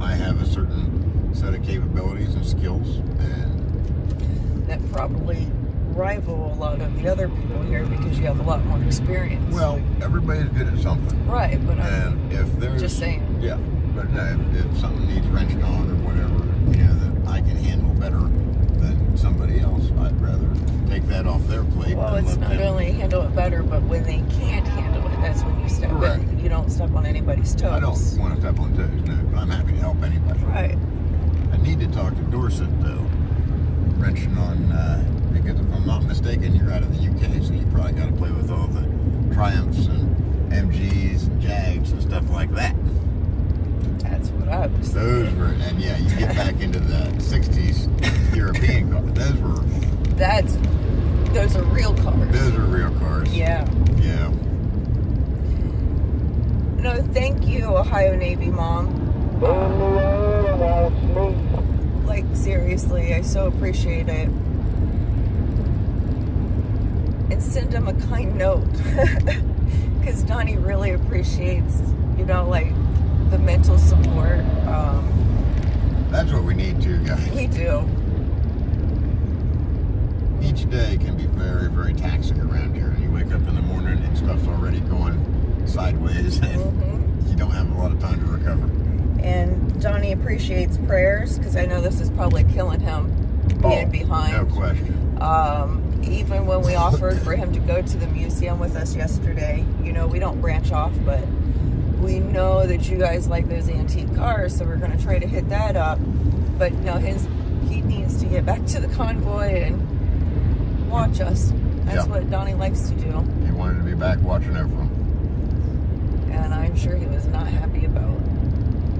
I have a certain set of capabilities and skills, and That probably rival a lot of the other people here because you have a lot more experience. well, everybody's good at something. Right, but I'm And if there's just saying. yeah, but if something needs wrenching on or whatever, you know, that I can handle better than somebody else, I'd rather take that off their plate. Well, than it's let not them- only handle it better, but when they can't handle it, that's when you step Correct. in. You don't step on anybody's toes. I don't want to step on toes. No, I'm happy to help anybody. Right. I need to talk to Dorset though, wrenching on because if I'm not mistaken, you're out of the UK, so you probably got to play with all the Triumphs and MGs and Jags and stuff like that. That's what I was Those thinking. were, and yeah, you get back into the 60s European cars. Those are real cars. Those are real cars. Yeah. Yeah. No, thank you, Ohio Navy Mom. Like, seriously, I so appreciate it. And send him a kind note. Because Donnie really appreciates, you know, like, the mental support. That's what we need too, guys. We do. Each day can be very, very taxing around here. You wake up in the morning and stuff's already going sideways, and you don't have a lot of time to recover. And Johnny appreciates prayers, because I know this is probably killing him being behind. No question. Even when we offered for him to go to the museum with us yesterday, you know, we don't branch off, but we know that you guys like those antique cars, so we're going to try to hit that up. But no, he needs to get back to the convoy and watch us. That's what Donnie likes to do. He wanted to be back watching over him. And I'm sure he was not happy about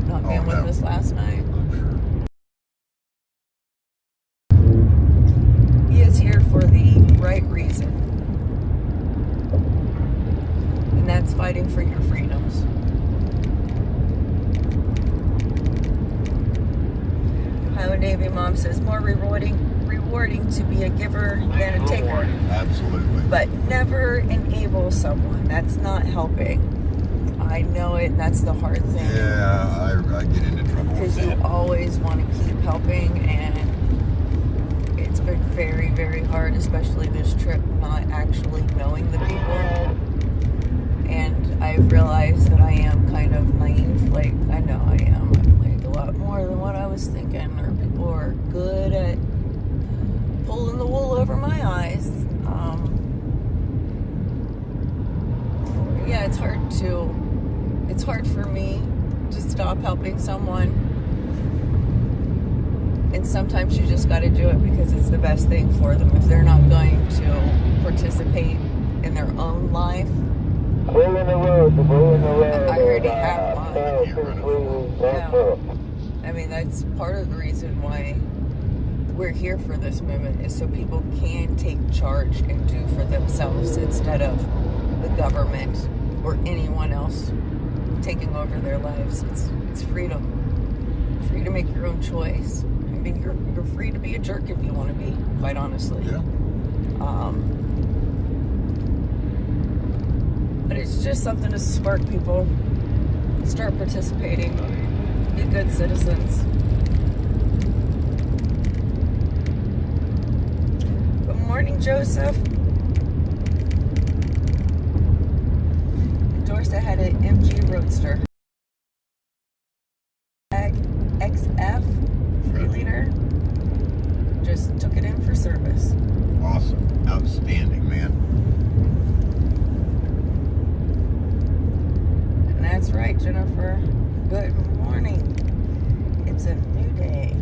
not being with us last night. I'm sure. He is here for the right reason. And that's fighting for your freedoms. Ohio Navy mom says, more rewarding to be a giver than a taker. Absolutely. But never enable someone. That's not helping. I know it, and that's the hard thing. Yeah, I get into trouble with Because you that. always want to keep helping, and it's been very, very hard, especially this trip, not actually knowing the people. And I've realized that I am kind of naive. Like, I know I am. I'm like a lot more than what I was thinking. Or people are good at pulling the wool over my eyes. Yeah, it's hard for me to stop helping someone. And sometimes you just got to do it because it's the best thing for them. If they're not going to participate in their own life, The bull in the road. I already have mine. Yeah. I mean, that's part of the reason why we're here for this movement, is so people can take charge and do for themselves instead of the government or anyone else taking over their lives. It's freedom. Free to make your own choice. I mean, you're free to be a jerk if you want to be, quite honestly. Yeah. But it's just something to spark people. Start participating. Be good citizens. Good morning, Joseph. Dorset had an MG Roadster. XF 3-liter. Just took it in for service. Awesome. Outstanding, man. And that's right, Jennifer. Good morning. It's a new day.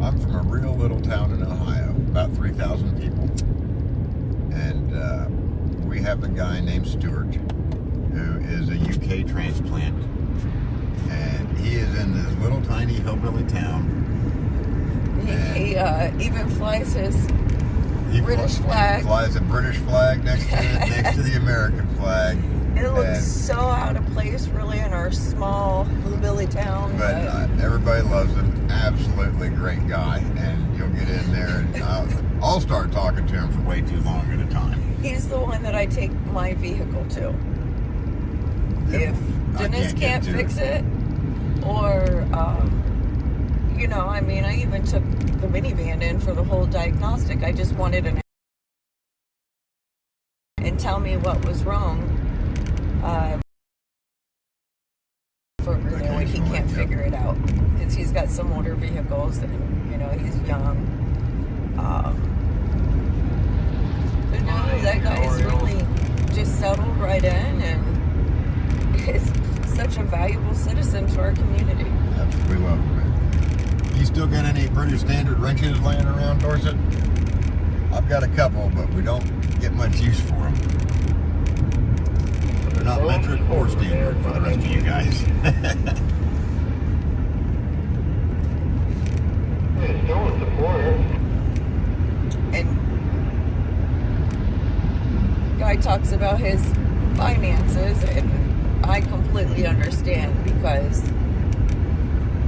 I'm from a real little town in Ohio, about 3,000 people. And we have a guy named Stuart who is a UK transplant. And he is in this little tiny hillbilly town. He even flies his He British flag. flies a British flag next to next to the American flag. It looks And- so out of place, really, in our small hillbilly town. But everybody loves him. Absolutely great guy. And you'll get in there and I'll start talking to him for way too long at a time. He's the one that I take my vehicle to. If I Dennis can't get to fix it, or, I mean, I even took the minivan in for the whole diagnostic. I just wanted and tell me what was wrong. Over there when he can't figure it out. Because he's got some older vehicles and, he's young. But no, that guy is really just settled right in and is such a valuable citizen to our community. We love him, man. You still got any British Standard wrenches laying around, Dorset? I've got a couple, but we don't get much use for them. They're not metric or standard for the rest of you guys. It's still a supporter. And guy talks about his finances, and I completely understand because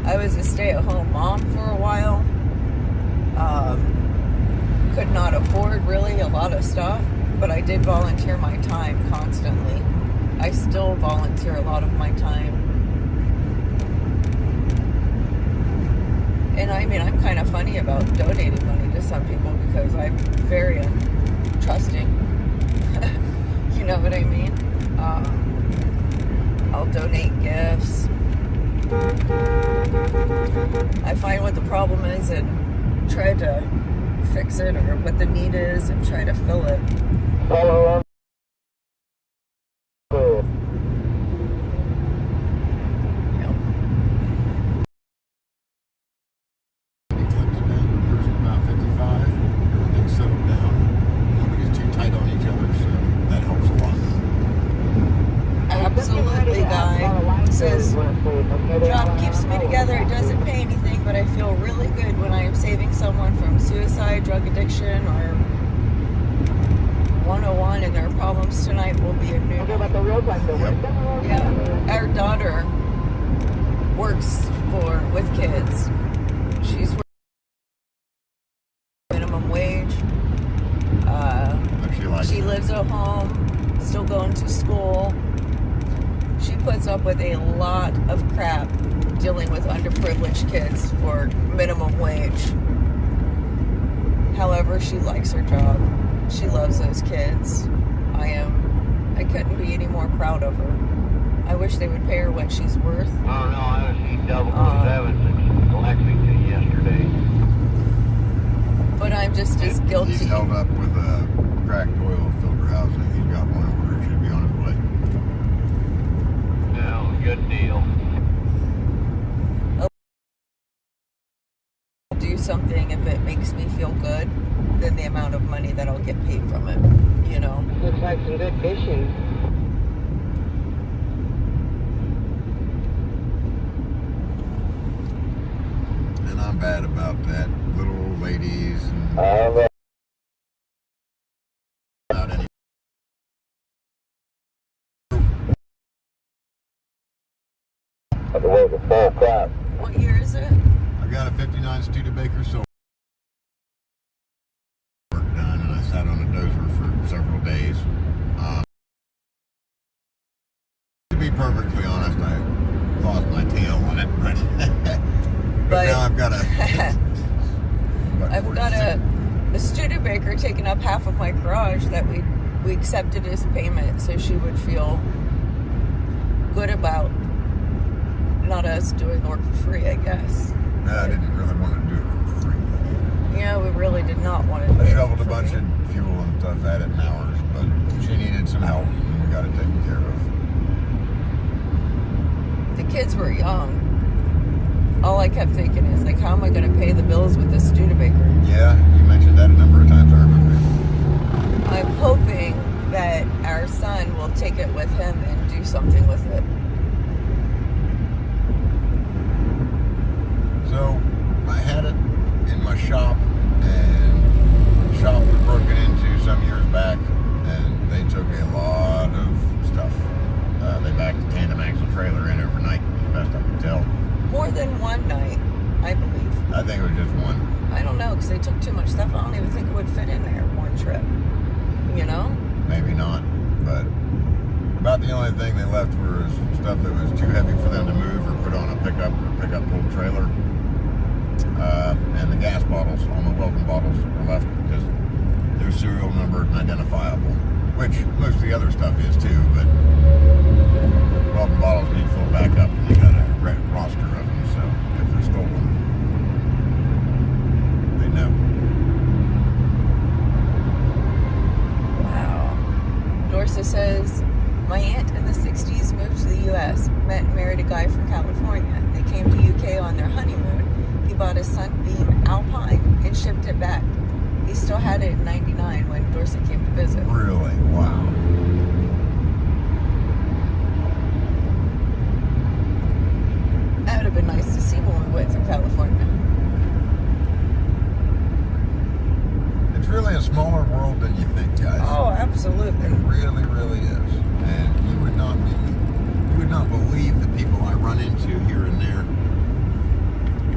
I was a stay-at-home mom for a while. Could not afford really a lot of stuff, but I did volunteer my time constantly. I still volunteer a lot of my time. And I mean, I'm kind of funny about donating money to some people because I'm very trusting. You know what I mean? I'll donate gifts. I find what the problem is and try to fix it, or what the need is, and try to fill it. Follow on. He clipped it down to a person about 55. Everything's settled down. Nobody's too tight on each other, so that helps a lot. Absolutely, guy. Says, job keeps me together. It doesn't pay anything, but I feel really good when I am saving someone from suicide, drug addiction, or 101, and their problems tonight will be a new one. Yeah. Our daughter works with kids, She's minimum wage. She lives at home, still going to school. She puts up with a lot of crap dealing with underprivileged kids for minimum wage. However, she likes her job. She loves those kids. I couldn't be any more proud of her. I wish they would pay her what she's worth. I don't know, I was eating double since Lexington yesterday. But I'm just as guilty. He's held up with a cracked oil filter housing. He's got one order. Should be on his way. No, good deal. I'll do something if it makes me feel good than the amount of money that I'll get paid from it, you know. Looks like some good fishing. And I'm bad about that. Little old ladies and without any. What year is it? I got a 59 Studebaker silver work done, and I sat on a dozer for several days. To be perfectly honest, I lost my tail on it, but now I've got a Studebaker taking up half of my garage that we accepted as payment, so she would feel good about not us doing the work for free, I guess. I didn't really want to do it for free. Yeah, we really did not want to do I it shoveled for a bunch free. of fuel and stuff at it in hours, but she needed some help, and we got it taken care of. The kids were young. All I kept thinking is, like, how am I going to pay the bills with this Studebaker? Yeah, you mentioned that a number of times, I remember. I'm hoping that our son will take it with him and do something with it. So, I had it in my shop, and the shop was broken into some years back, and they took a lot of stuff. They backed a tandem axle trailer in overnight, as best I could tell. More than one night, I believe. I think it was just one. I don't know, because they took too much stuff. I don't even think it would fit in there one trip. You know? Maybe not, but about the only thing they left was stuff that was too heavy for them to move or put on a pickup or pickup pull trailer. And the gas bottles, all the welcome bottles, were left because they're serial numbered and identifiable, which most of the other stuff is too, but welcome bottles need full backup, and they got a roster of them, so if they're stolen, they know. Wow. Dorsa says, my aunt in the 60s moved to the U.S., met and married a guy from California. They came to UK on their honeymoon. He bought a Sunbeam Alpine and shipped it back. He still had it in 99 when Dorsa came to visit. Really? Wow. That would have been nice to see when we went through California. It's really a smaller world than you think, guys. Oh, absolutely. It really, really is. And you would not believe the people I run into here and there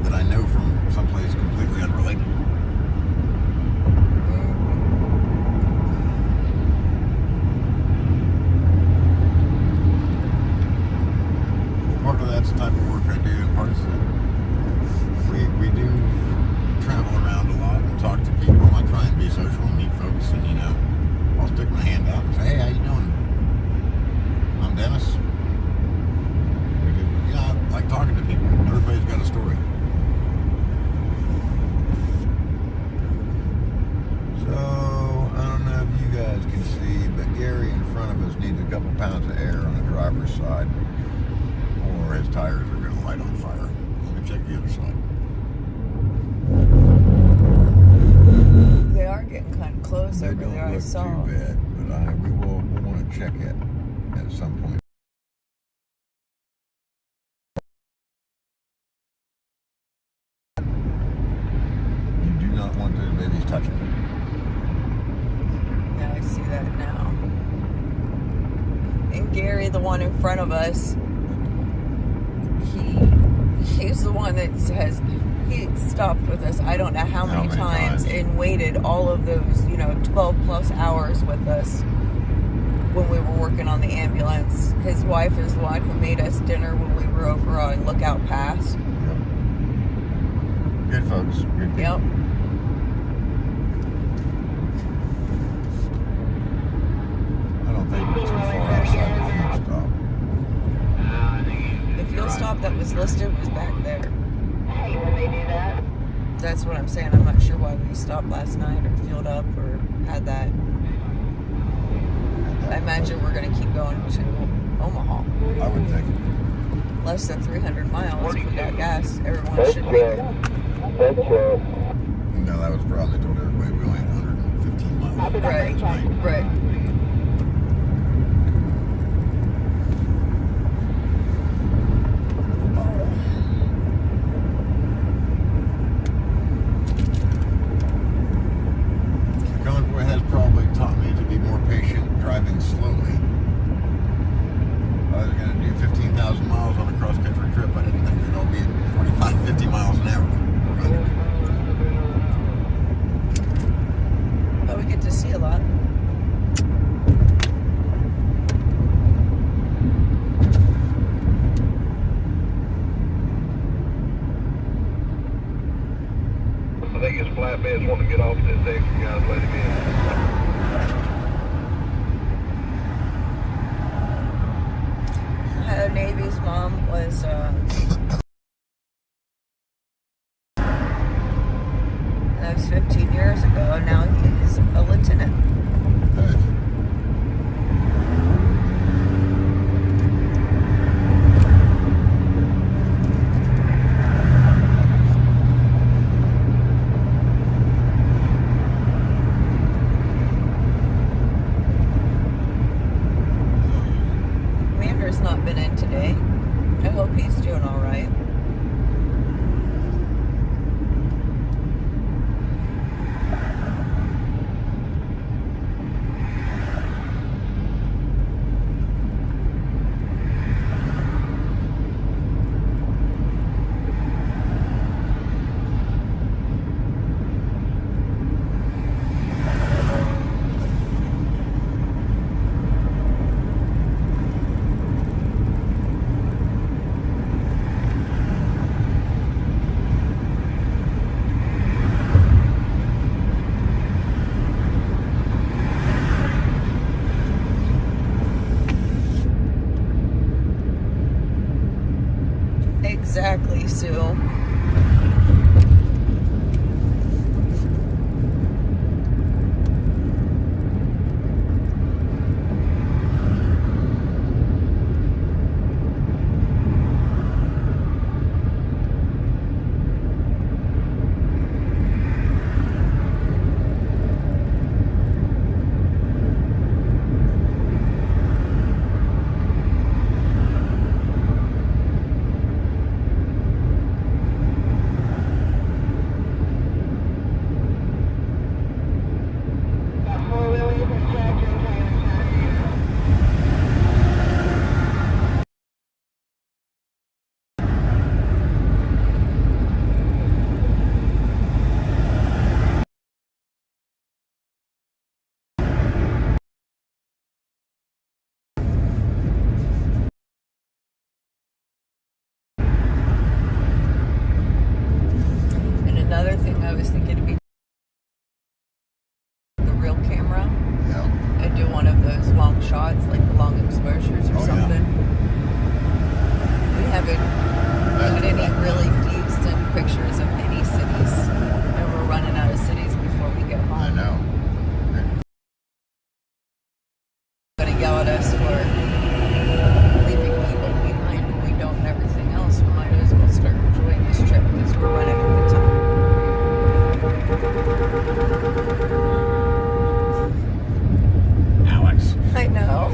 that I know from someplace completely unrelated. Part of that's the type of work I do, and part of it, we do travel around a lot and talk to people. I try and be social and meet folks, and you know, I'll stick my hand out and say, hey, how you doing? I'm Dennis. I like talking to people. Everybody's got a story. So, I don't know if you guys can see, but Gary in front of us needs a couple pounds of air on the driver's side, or his tires are going to light on fire. Let me check the other side. They are getting kind of close They over don't there, I look saw. too bad, but we'll want to check it at some point. You do not want those babies touching. Yeah, I see that now. And Gary, the one in front of us, he's the one that has He stopped with us, I don't know how many many times, times? and waited all of those, 12 plus hours with us when we were working on the ambulance. His wife is the one who made us dinner when we were over on Lookout Pass. Yep. Good folks. Good people. Yep. I don't think we're too far outside the fuel stop. The fuel stop that was listed was back there. Hey, when they do that. That's what I'm saying. I'm not sure why we stopped last night or filled up or had that. I imagine we're going to keep going to Omaha. I would think. Less than 300 miles. We got gas. Everyone That's should be good. That's No, that was probably told everybody we only had 115 miles. Right. Right. Convoy has probably taught me to be more patient driving slowly. If I was going to do 15,000 miles on a cross-country trip, I didn't think we'd all be at 45, 50 miles an hour. But we get to see a lot. I think his flatbed's wanting to get off this extra guys, let him in. Ohio Navy's mom was that was 15 years ago. Now he's a lieutenant. Good. Commander's not been in today. I hope he's doing all right. Exactly, Sue. And another thing I was thinking to be the real camera Yeah. and do one of those long shots, like the long exposures or Oh, yeah. something. We haven't got any really decent pictures of any cities, and we're running out of cities before we get home. I know. Gonna yell at us for leaving people behind when we don't and everything else. We might as well start enjoying this trip because we're running out of time. Alex. I know.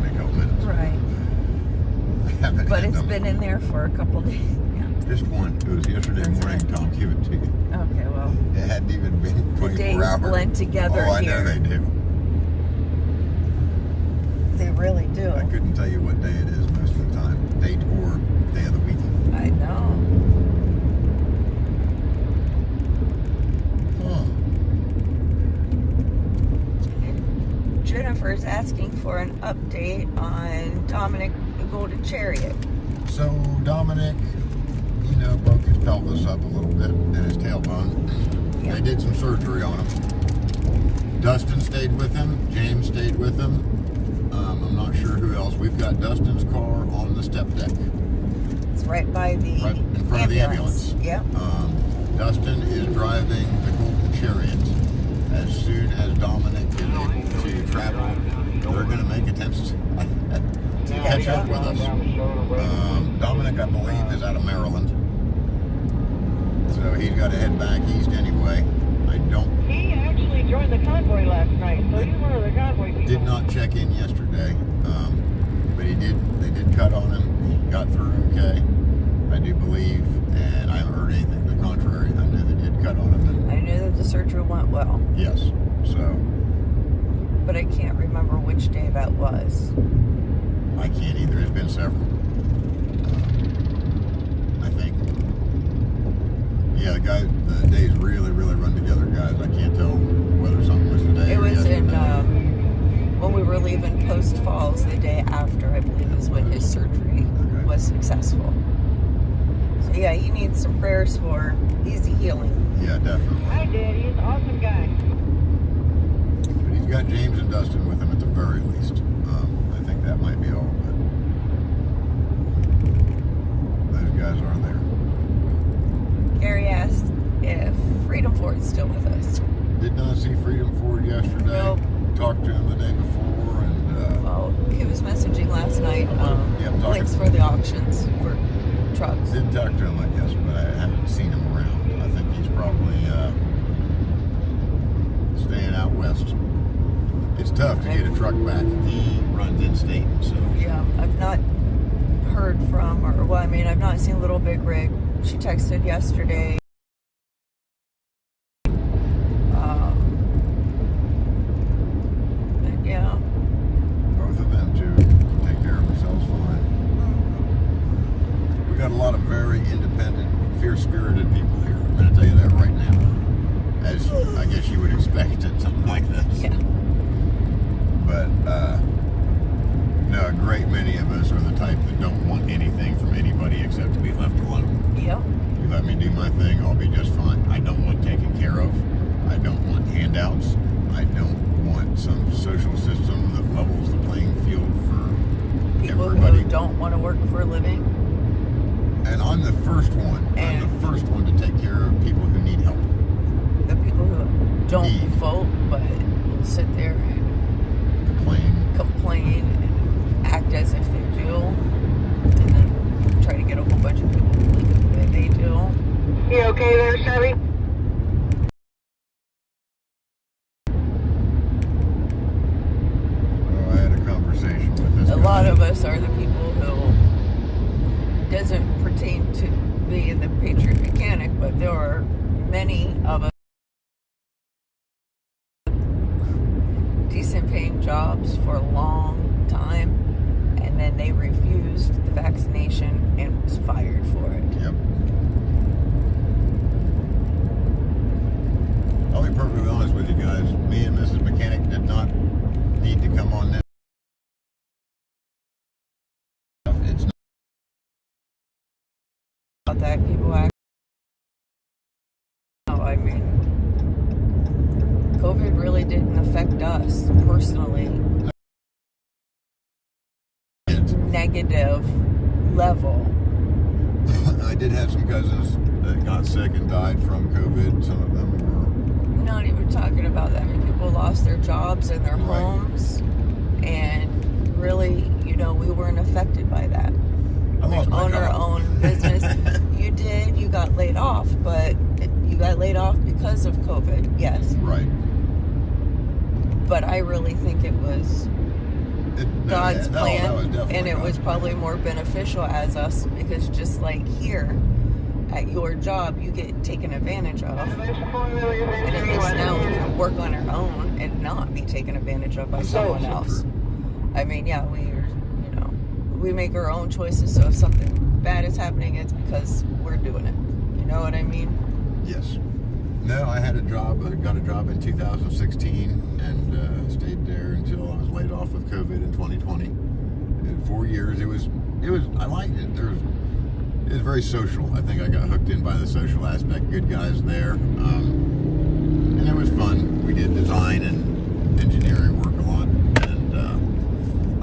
me a couple minutes. Right. I haven't But had it's them. been in there for a couple days. Yeah. Just one. It was yesterday That's morning. right. Tom, give it to you. Okay, well, It hadn't even been 24 the days hours. blend together Oh, I here. know they do. They really do. I couldn't tell you what day it is most of the time. Date or day of the week. I know. Huh. Jennifer's asking for an update on Dominic the Golden Chariot. So Dominic, broke his pelvis up a little bit and his tailbone. Yeah. They did some surgery on him. Dustin stayed with him. James stayed with him. I'm not sure who else. We've got Dustin's car on the step deck, It's right by the right in front of the ambulance. Yep. Dustin is driving the Golden Chariot. As soon as Dominic is able to travel, they're going to make attempts to catch up with us. Dominic, I believe, is out of Maryland, so he's got to head back east anyway. He actually joined the convoy last night, so he's one of the convoy people. Did not check in yesterday, but he did. They did cut on him. He got through okay, I do believe, and I haven't heard anything to the contrary. I know they did cut on him. I know that the surgery went well, Yes, so but I can't remember which day that was. I can't either. It's been several. I think. Yeah, the days really run together, guys. I can't tell whether something was today It or was in yesterday. when we were leaving Post Falls the day after, I believe, is when his surgery was successful. So yeah, you need some prayers for easy healing. Yeah, definitely. I did. He's an awesome guy. But he's got James and Dustin with him at the very least. I think that might be all, but those guys are there. Gary asked if Freedom Ford is still with us. Did not see Freedom Ford yesterday. Nope. Talked to him the day before, and Well, he was messaging last night. Yeah, I'm talking- Links for the auctions for trucks. did talk to him, I guess, but I haven't seen him around. I think he's probably staying out west. It's tough to get a truck back. He runs in state, so Yeah, I've not heard from her. Well, I mean, I've not seen Little Big Rig. She texted yesterday. And yeah. both of them too take care of themselves fine. We got a lot of very independent, fierce-spirited people here. I'm going to tell you that right now. As I guess you would expect at something like this. Yeah. But no, a great many of us are the type that don't want anything from anybody except to be left alone. Yep. You let me do my thing, I'll be just fine. I don't want taken care of. I don't want handouts. I don't want some social system that levels the playing field for People everybody. who don't want to work for a living. And I'm the first one. I'm the first one to take care of people who need help. The people who don't Need. vote but will sit there and complain and act as if they do, and then try to get a whole bunch of people to believe that they do. You okay there, Chevy? Oh, I had a conversation with this A guy. lot of us are the people who doesn't pertain to being the Patriot mechanic, but there are many of us decent paying jobs for a long time, and then they refused the vaccination and was fired for it. Yep. I'll be perfectly honest with you guys. Me and Mrs. Mechanic did not need to come on this. It's not About that, people act. No, I mean, COVID really didn't affect us personally. Negative level. I did have some cousins that got sick and died from COVID. Some of them were. I'm not even talking about that. I mean, people lost their jobs and their Right. homes, and really, we weren't affected by that. I lost my Own our job. own business. You did. You got laid off, but you got laid off because of COVID. Yes, Right. but I really think it was God's that plan, was definitely and it was God's probably more beneficial as us, because just like here at your job, you get taken advantage of, and at least now we can work on our own and not be taken advantage of by That's someone also else. true. I mean, yeah, we make our own choices, so if something bad is happening, it's because we're doing it. You know what I mean? Yes. No, I had a job. I got a job in 2016 and stayed there until I was laid off with COVID in 2020. In 4 years, it was. I liked it. It was very social. I think I got hooked in by the social aspect. Good guys there, and it was fun. We did design and engineering work a lot, and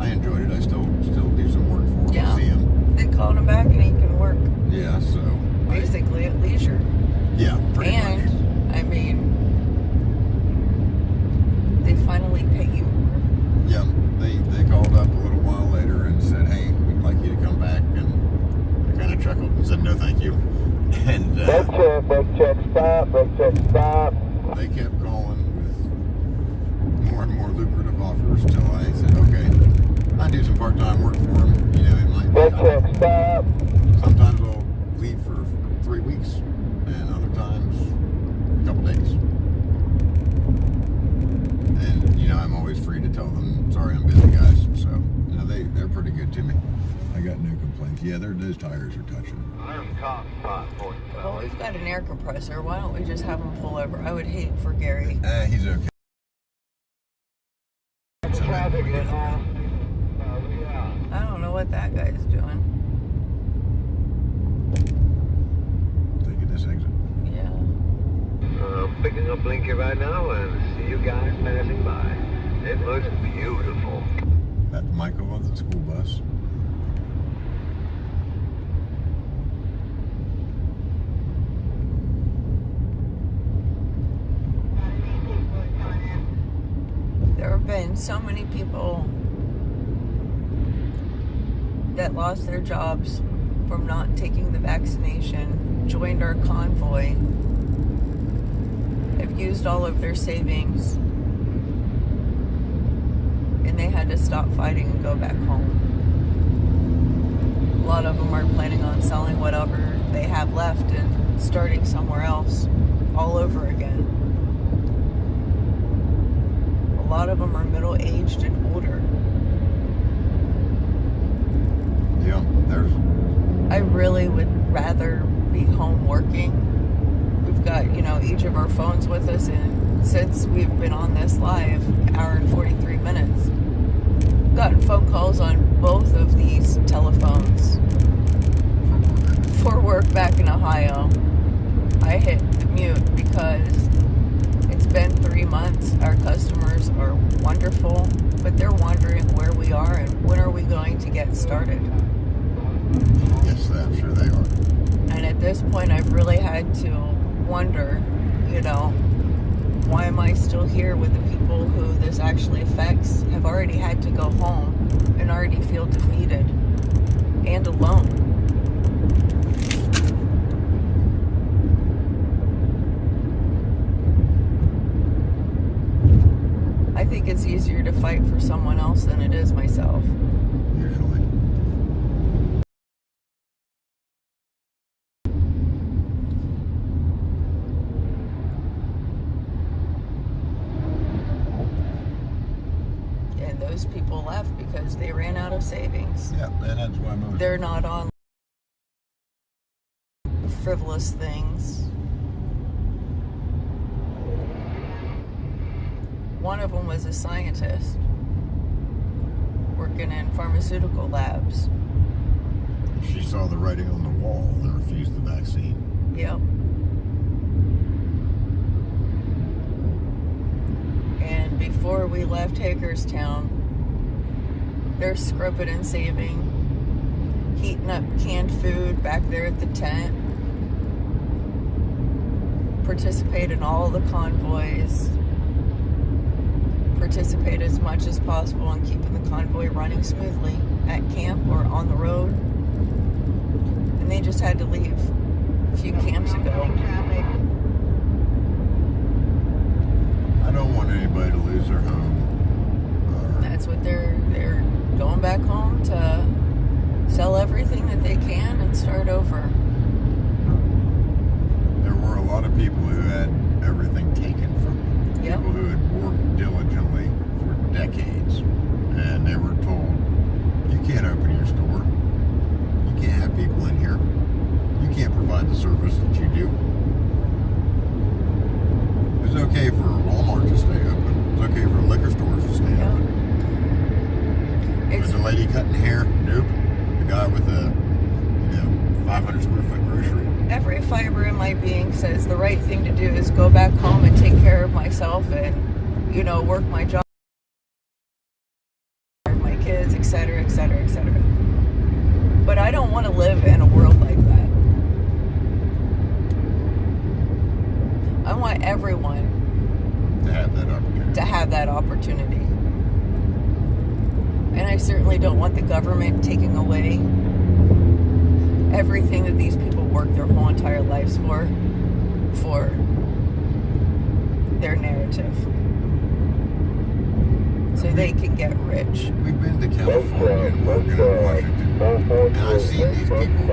I enjoyed it. I still do some work for them. Yeah. See them. They called him back, and he can work Yeah. So basically at leisure. yeah, pretty And much. I mean, they finally pay you more. Yeah, they called up a little while later and said, "Hey, we'd like you to come back," and I kind of chuckled and said, "No, thank you." And brake check, stop. they kept calling with more and more lucrative offers till I said, "Okay, I do some part-time work for them. You know, it might be stop. sometimes I'll leave for 3 weeks, and other times a couple days." And you know, I'm always free to tell them, "Sorry, I'm busy, guys." So you know, they're pretty good to me. I got no complaints. Yeah, those tires are touching. Well, we've got an air compressor. Why don't we just have him pull over? I would hate for Gary. He's okay. I don't know what that guy's doing. Taking this exit. Yeah. Picking up Blinky right now and see you guys passing by. It looks beautiful. That's Michael on the school bus. There have been so many people that lost their jobs from not taking the vaccination, joined our convoy, have used all of their savings, and they had to stop fighting and go back home. A lot of them are planning on selling whatever they have left and starting somewhere else all over again. A lot of them are middle-aged and older. Yeah, there's. I really would rather be home working. We've got, each of our phones with us, and since we've been on this live, hour and 43 minutes, we've gotten phone calls on both of these telephones for work back in Ohio. I hit the mute because it's been 3 months. Our customers are wonderful, but they're wondering where we are and when are we going to get started. Yes, I'm sure they are. And at this point, I've really had to wonder, why am I still here with the people who this actually affects, have already had to go home and already feel defeated and alone. I think it's easier to fight for someone else than it is myself. Usually. And those people left because they ran out of savings. Yeah, and that's why most. They're not on frivolous things. One of them was a scientist working in pharmaceutical labs. She saw the writing on the wall and refused the vaccine. Yep. And before we left Hagerstown, they're scrubbing and saving, heating up canned food back there at the tent, participate in all the convoys, participate as much as possible in keeping the convoy running smoothly at camp or on the road. And they just had to leave a few camps ago. I don't want anybody to lose their home or That's what they're going back home to sell everything that they can and start over. There were a lot of people who had everything taken from them. Yep. People who had worked diligently for decades, and they were told, you can't open your store. You can't have people in here. You can't provide the service that you do. It's okay for Walmart to stay open. It's okay for liquor stores to stay open. But the lady cutting hair, nope. The guy with the 500 square foot grocery. Every fiber in my being says the right thing to do is go back home and take care of myself and, work my job, my kids, etc., etc., etc. But I don't want to live in a world like that. I want everyone To have that opportunity. And I certainly don't want the government taking away everything that these people work their whole entire lives for their narrative. So they can get rich. We've been to California and Oregon and Washington, and I've seen these people.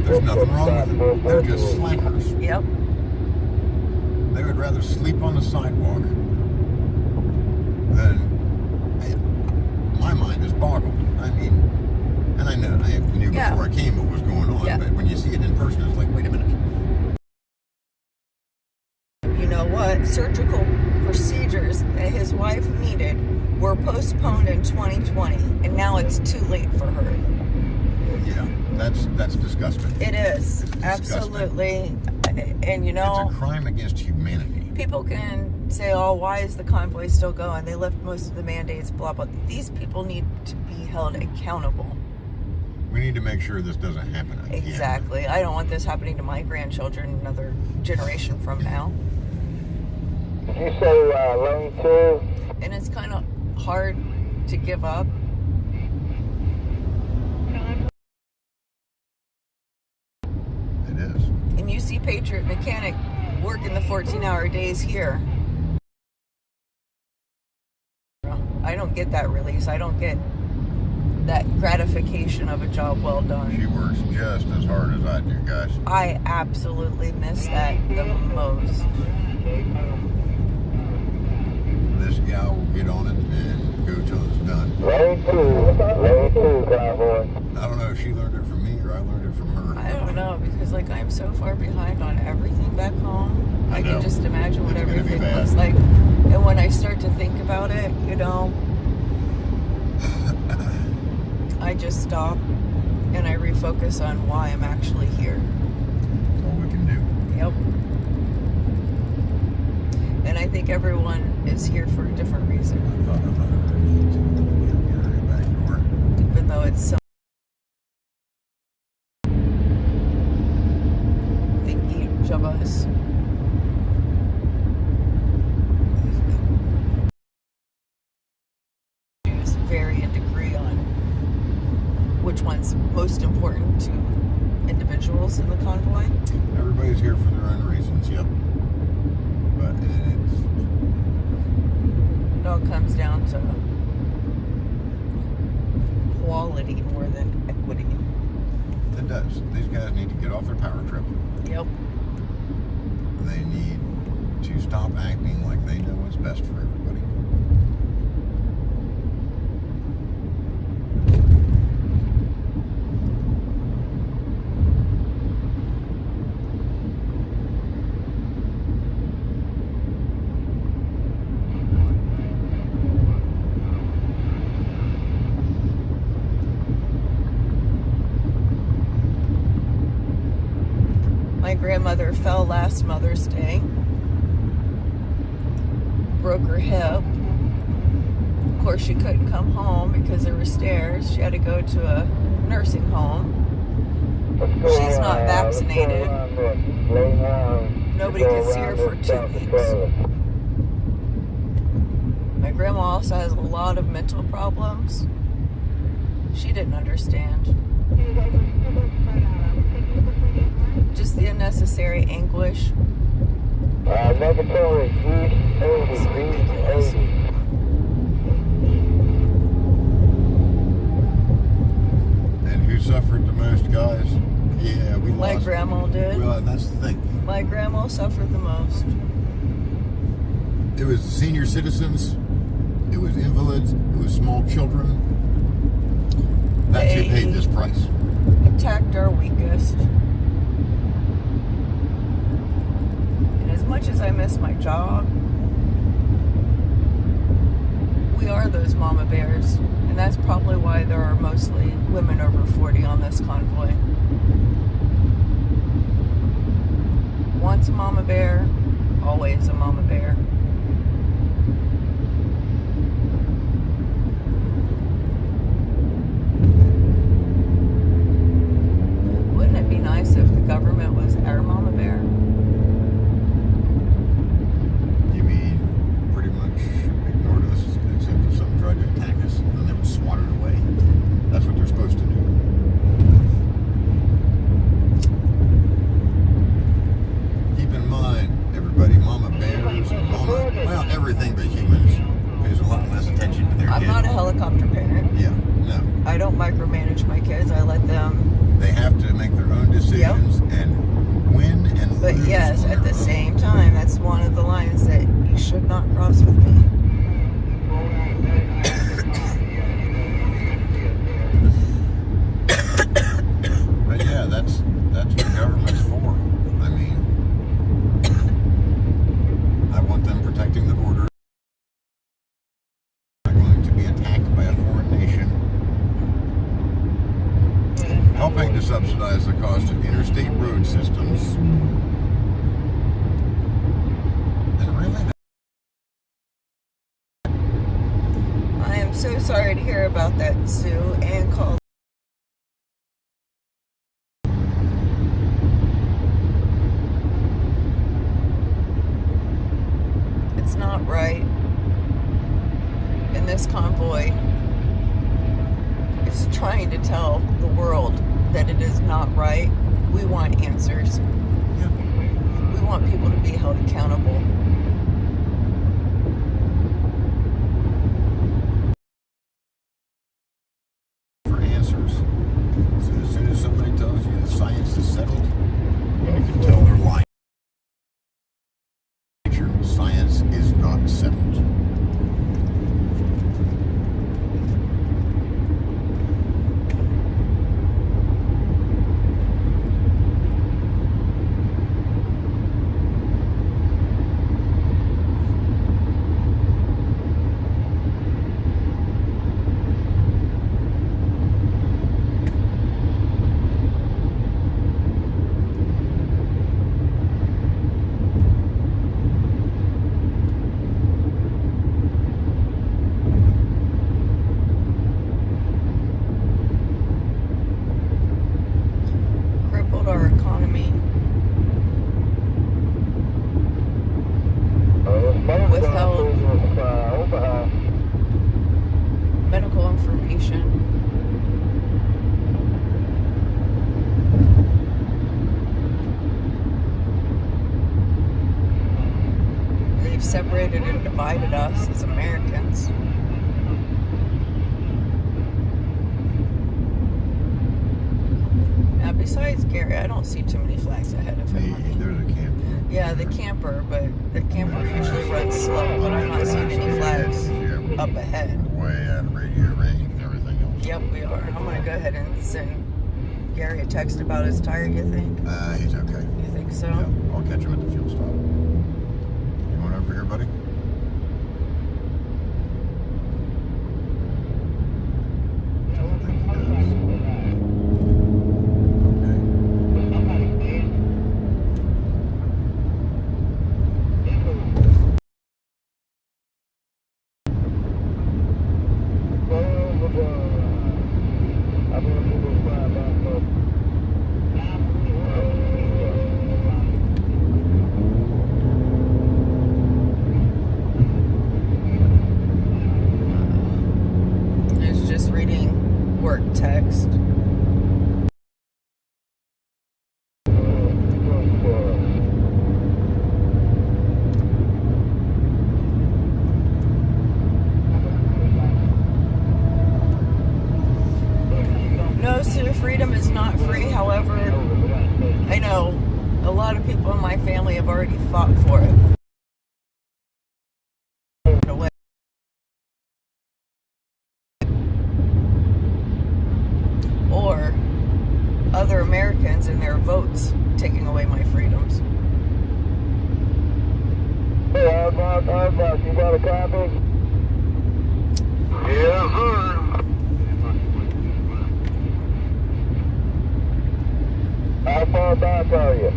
There's nothing wrong with them. They're just slackers. Yep. They would rather sleep on the sidewalk than... My mind is boggled. I mean, and I knew before I came what was going on, but when you see it in person, it's like, wait a minute. You know what? Surgical procedures that his wife needed were postponed in 2020, and now it's too late for her. Yeah, that's disgusting. It is. Absolutely. And it's a crime against humanity. People can say, oh, why is the convoy still going? They lift most of the mandates, blah, blah. These people need to be held accountable. We need to make sure this doesn't happen again. Exactly. I don't want this happening to my grandchildren another generation from now. Did you say lane 2? And it's kind of hard to give up. It is. And you see Patriot Mechanic working the 14-hour days here. I don't get that release. I don't get that gratification of a job well done. She works just as hard as I do, guys. I absolutely miss that the most. This gal will get on it and go till it's done. Lane 2, Convoy. I don't know if she learned it from me or I learned it from her. I don't know, because I'm so far behind on everything back home. I can just imagine what everything looks like. And when I start to think about it, I just stop and I refocus on why I'm actually here. That's all we can do. Yep. And I think everyone is here for a different reason. I thought I need to get her back door. Even though it's so... I think each of us vary in degree on which one's most important to individuals in the convoy. Everybody's here for their own reasons, yep. But It all comes down to quality more than equity. it does. These guys need to get off their power trip. Yep. They need to stop acting like they know what's best for everybody. My grandmother fell last Mother's Day, broke her hip. Of course, she couldn't come home because there were stairs. She had to go to a nursing home. She's not vaccinated. Nobody could see her for 2 weeks. My grandma also has a lot of mental problems. She didn't understand. Just the unnecessary anguish. Negatory, east 80, east 80. suffered the most, guys? Yeah, we My lost. grandma did. Well, that's the thing. My grandma suffered the most. It was senior citizens, it was invalids, it was small children. That's who paid this price. Attacked our weakest. And as much as I miss my job, we are those mama bears. And that's probably why there are mostly women over 40 on this convoy. Once a mama bear, always a mama bear. Wouldn't it be nice if the government was our mama bear? You mean pretty much ignored us, except if someone tried to attack us, and then they would swat it away? That's what they're supposed to do. Keep in mind, everybody, mama bears, well, everything but humans pays a lot less attention to their I'm kids. not a helicopter parent. Yeah, no. I don't micromanage my kids. I let them. They have to make their own decisions and win and But lose yes, on at the their own. same time, that's one of the lines that you should not cross with me. But yeah, that's what government's for. I mean, I want them protecting the border. I'm going to be attacked by a foreign nation. Helping to subsidize the cost of interstate road systems. And really, I am so sorry to hear about that, Sue, and call. It's not right. And this convoy is trying to tell the world that it is not right. We want answers. yeah. We want people to be held accountable. For answers. So as soon as somebody tells you that science is settled, you can tell they're lying. Science is not settled. Crippled our economy. Withheld medical information. They've separated and divided us as Americans. Now, besides Gary, I don't see too many flags ahead of him. There's a camp. Yeah, the camper, but the camper usually runs slow, but I'm not seeing any flags up ahead. Way out of radio range and everything else. Yep, we are. I'm gonna go ahead and send Gary a text about his tire, you think? He's okay. You think so? Yeah, I'll catch him at the fuel stop. You want over here, buddy? I don't think he does. It's just reading work text. No, knows too, freedom is not free. However, I know a lot of people in my family have already fought for it. Or other Americans and their votes taking away my freedoms. Hey, Outback, you got a copy? Yeah, sir. How far back are you?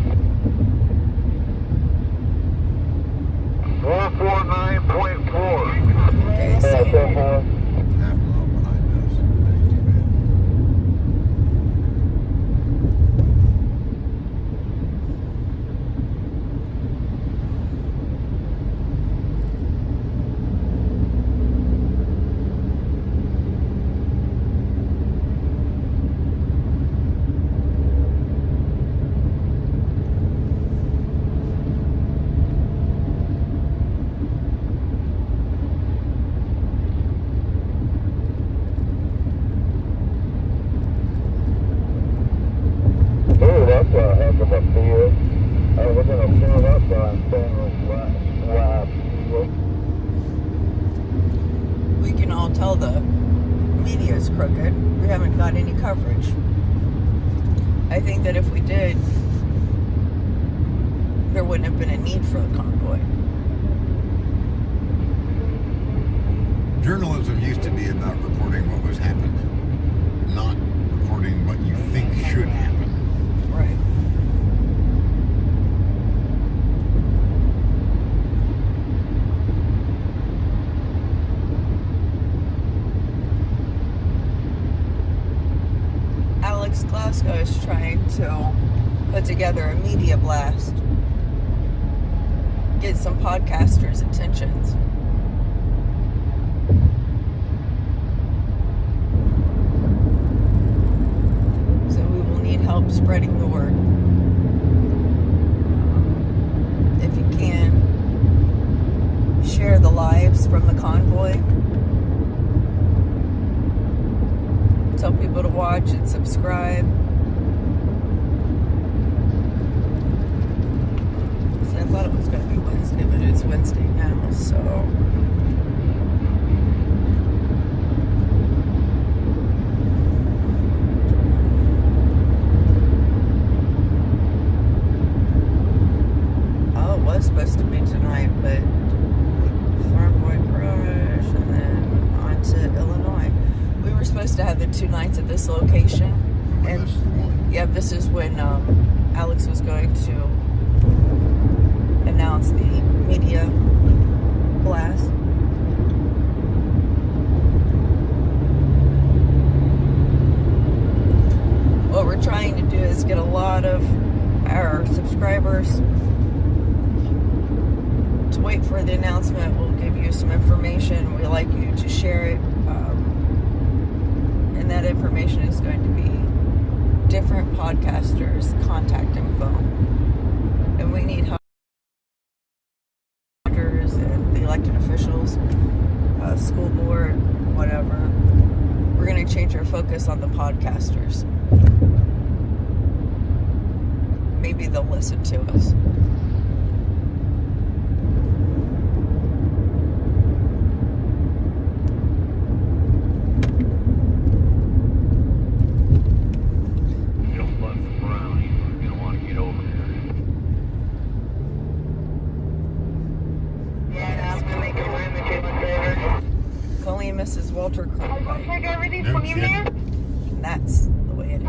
449.4. Okay, so Half a mile behind us. That ain't too bad. Ooh, that's a heck of a field. We're going to fill up on we can all tell the media's crooked. We haven't got any coverage. I think that if we did, there wouldn't have been a need for the convoy. Journalism used to be about reporting what was happened, not reporting what you think should happen. Right. Alex Glasgow is trying to put together a media blast, get some podcasters' attentions. So we will need help spreading the word. If you can, share the lives from the convoy. Tell people to watch and subscribe. So I thought it was going to be Wednesday, but it's Wednesday now, so. Oh, it was supposed to be tonight, but Convoy crush and then on to Illinois. We were supposed to have the 2 nights at this location. And this is the one. Yep, this is when Alex was going to announce the media blast. What we're trying to do is get a lot of our subscribers to wait for the announcement. We'll give you some information. We'd like you to share it. And that information is going to be different podcasters' contact info. And we need help. And the elected officials, school board, whatever. We're going to change our focus on the podcasters. Maybe they'll listen to us. Mrs. Walter Convoy. No kidding. And that's the way it is.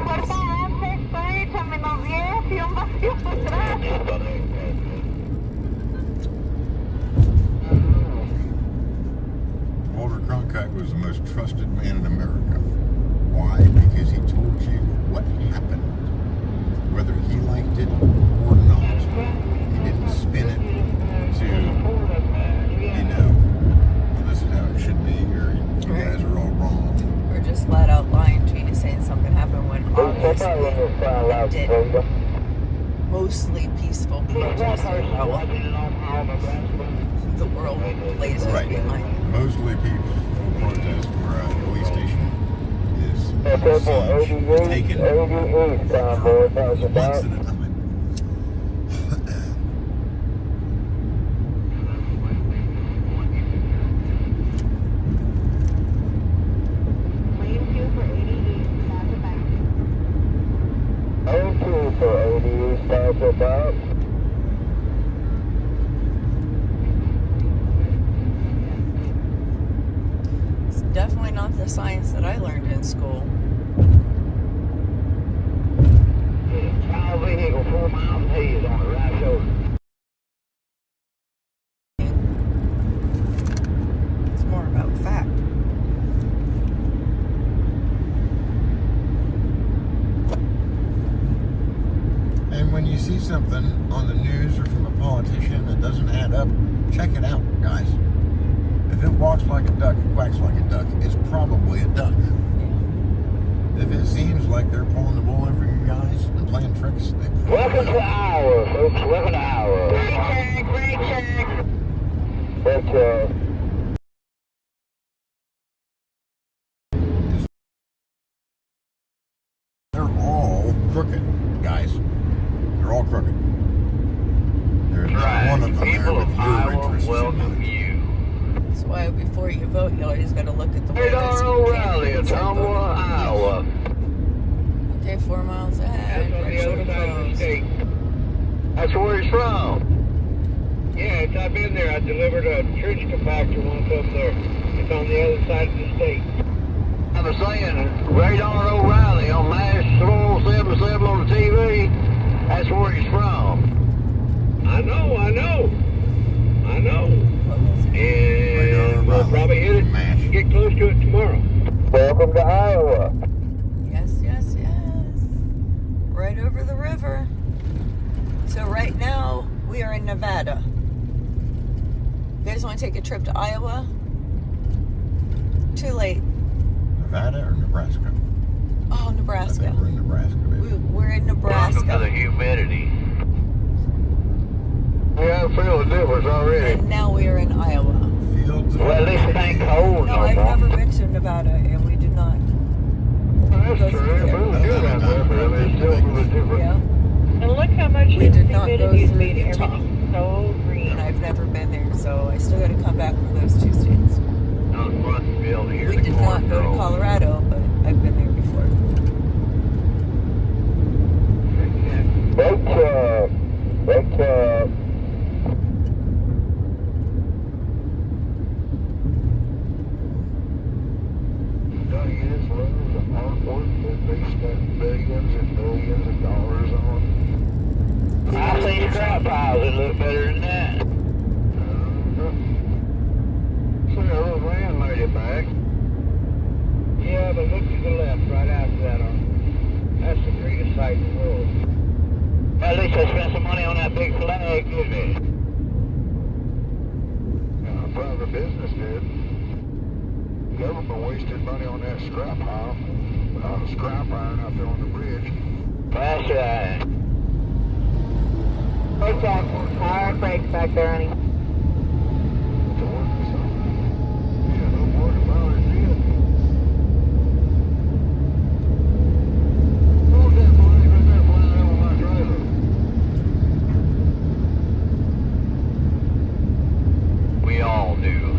Walter Cronkite was the most trusted man in America. Why? Because he told you what happened. Whether he liked it or not. He didn't spin it to, well, this is how it should be, or you guys are all wrong. Or just flat out lying to you, saying something happened when obviously it didn't. Mostly peaceful protests while the world blazes behind them. Mostly peaceful protests where a police station is taken East, Convoy, months at a time. Lane 2 for 80 East, pass it back. 02 for 80 East, pass it back. It's definitely not the science that I learned in school. Trial vehicle 4 miles ahead on the right shoulder. It's more about fact. And when you see something on the news or from a politician that doesn't add up, check it out, guys. If it walks like a duck and quacks like a duck, it's probably a duck. If it seems like they're pulling the wool over you guys and playing tricks, they Welcome to Iowa, folks. Welcome to Iowa. Brake check, brake check. Brake check. they're all crooked, guys. They're all crooked. There's not one of them there with your interests in mind. That's why before you vote, you always got to look at the way Hey, this O'Reilly in Convoy, Iowa. Okay, 4 miles ahead. That's on Right the other shoulder side of the closed. state. That's where he's from. Yes, I've been there. I delivered a church compactor once up there. It's on the other side of the state. I was saying, Radar O'Reilly on MASH 477 on the TV. That's where he's from. I know. And we'll probably hit it, get close to it tomorrow. Welcome to Iowa. Yes. Right over the river. So right now, we are in Nevada. You guys want to take a trip to Iowa? Too late. Nevada or Nebraska? Oh, I Nebraska. think we're in Nebraska, baby. We're in Nebraska. humidity. Yeah, I feel the difference already. And now we are in Iowa. Fields of Well, at least it ain't cold No, no I've more. never been to Nevada, and we did not. That's true. It feels good out there, but I mean, it's still a little bit different. Yeah. And look how much We this did not go humidity has through made Utah. everything so green. And I've never been there, so I still got to come back from those two states. No, it's fun to be able to hear We the did not go to corn Colorado, but I've been there before. Wake up. I see scrap piles that look better than that. See a little landlady back. Yeah, but look to the left right after that. That's the greatest sight in the world. At least I spent some money on that big flag, didn't it? Private business did. Government wasted money on that scrap pile. Scrap iron out there on the bridge. That's right. Brake check. Alright, brakes back there, honey. We all do.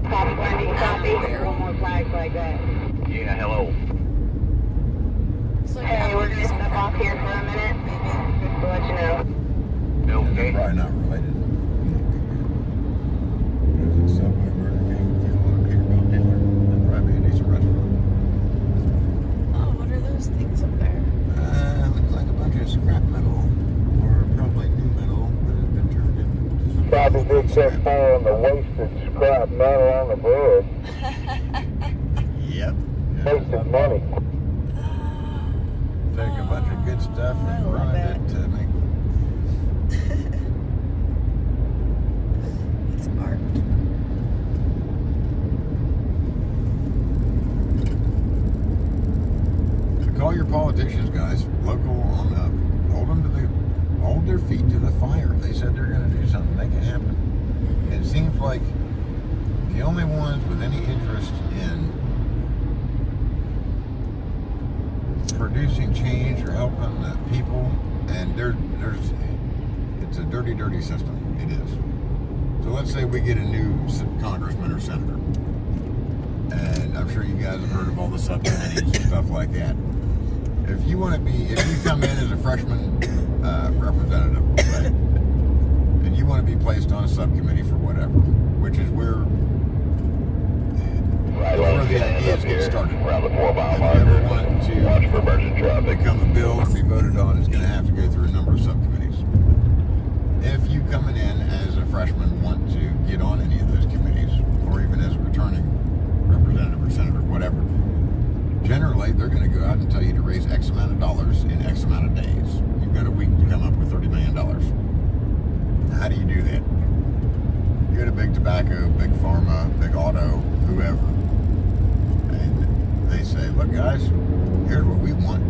Copy, copy. One more flags like that. Yeah, hello. It's like Hey, we're gonna apples step off here for a minute. maybe. Just to let you know. They're Okay. probably not related. There's a Subway, Burger King, Field up here about Taylor. That'd probably be a decent restaurant. Oh, what are those things up there? Looks like a bunch of scrap metal. Or probably new metal that has been turned into some Probably big check for on the wasted scrap metal on the bridge. Yep. Wasted money. Take a bunch of good stuff I and love run that. it to make. It's art. So call your politicians, guys. Local on up. Hold their feet to the fire. They said they're going to do like the only ones with any interest in producing change or helping the people, and it's a dirty, dirty system. It is. So let's say we get a new congressman or senator, and I'm sure you guys have heard of all the subcommittees and stuff like that. If you come in as a freshman representative, right, and you want to be placed on a subcommittee for whatever, which is where the ideas get started. If you ever want to become a bill or be voted on, it's going to have to go through a number of subcommittees. If you coming in as a freshman want to get on any of those committees, or even as a returning representative or senator, whatever, generally they're going to go out and tell you to raise X amount of dollars in X amount of days. You've got a week to come up with $30 million. How do you do that? You go to big tobacco, big pharma, big auto, whoever, and they say, look guys, here's what we want.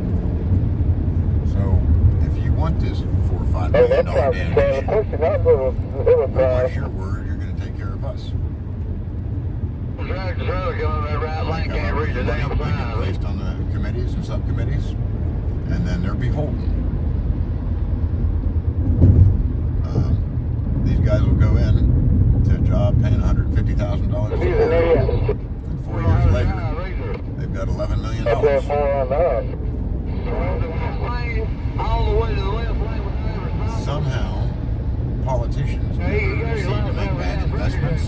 So if you want this $4 or $5 million damage, what's your word? You're going to take care of us. They get placed on the committees and subcommittees, and then they're beholden. These guys will go in to a job paying $150,000 a year, and 4 years later, they've got $11 million. Somehow, politicians never seem to make bad investments.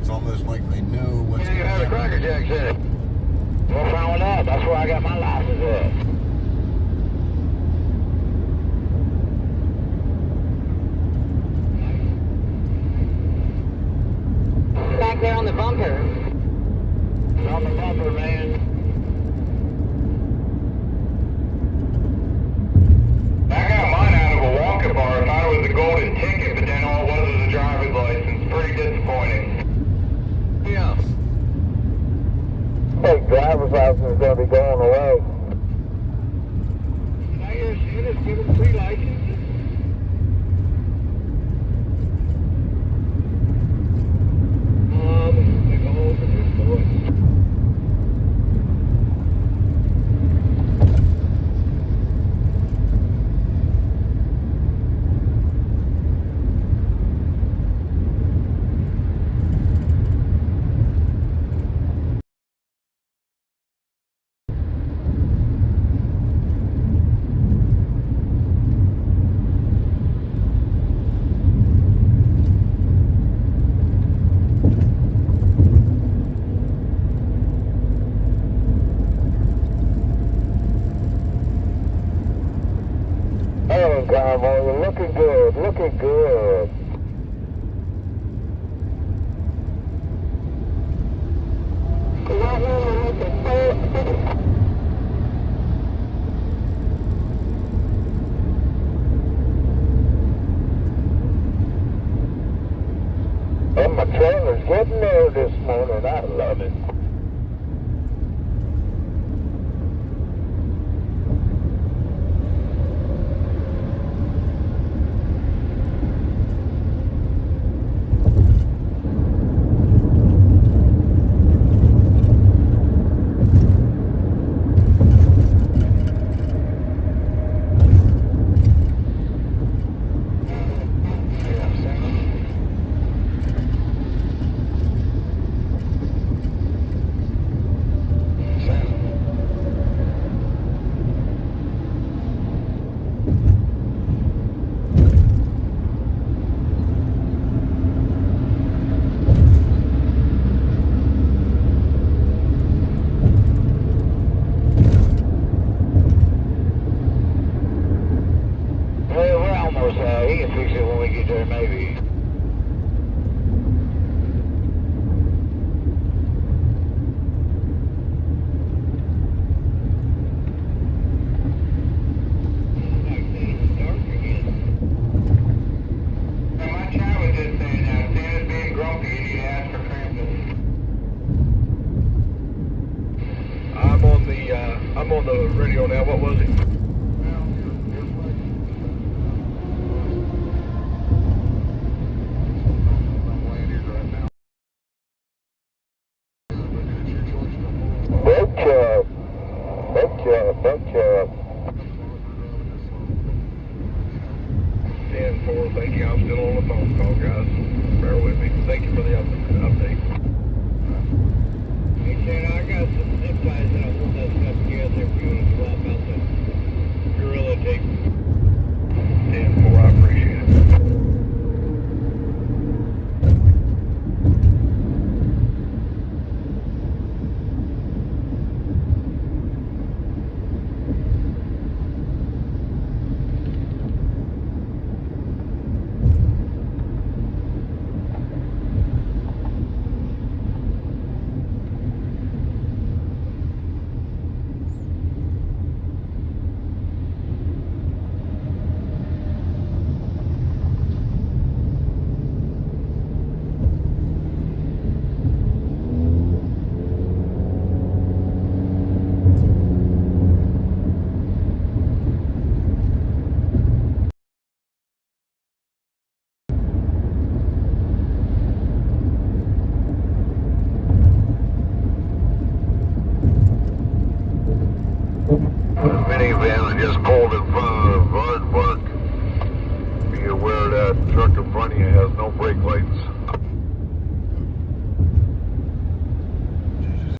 It's almost like they know what's going to happen. Cracker Jacks in it. What's wrong with that? That's where I got my license at. Back there on the bumper. It's on the bumper, man. I got mine out of a walking bar. I thought it was a golden ticket, but then all it was a driver's license. Pretty disappointing. Yeah. Hey, driver's license is going to be going away. Can I hear students giving free licenses? They go over this boy. Hey, Convoy, you're looking good, looking good. And my trailer's getting there this morning. I love it. He can fix it when we get there, maybe. My chat was just saying Santa's being grumpy and you need to ask for Christmas. I'm on the radio now. What was it? with me. Thank you for the update. Hey, Shannon, I got some zip ties that I hold that stuff together. If you want to swap out the Gorilla tape. 10-4, I appreciate it. Minivan just pulled in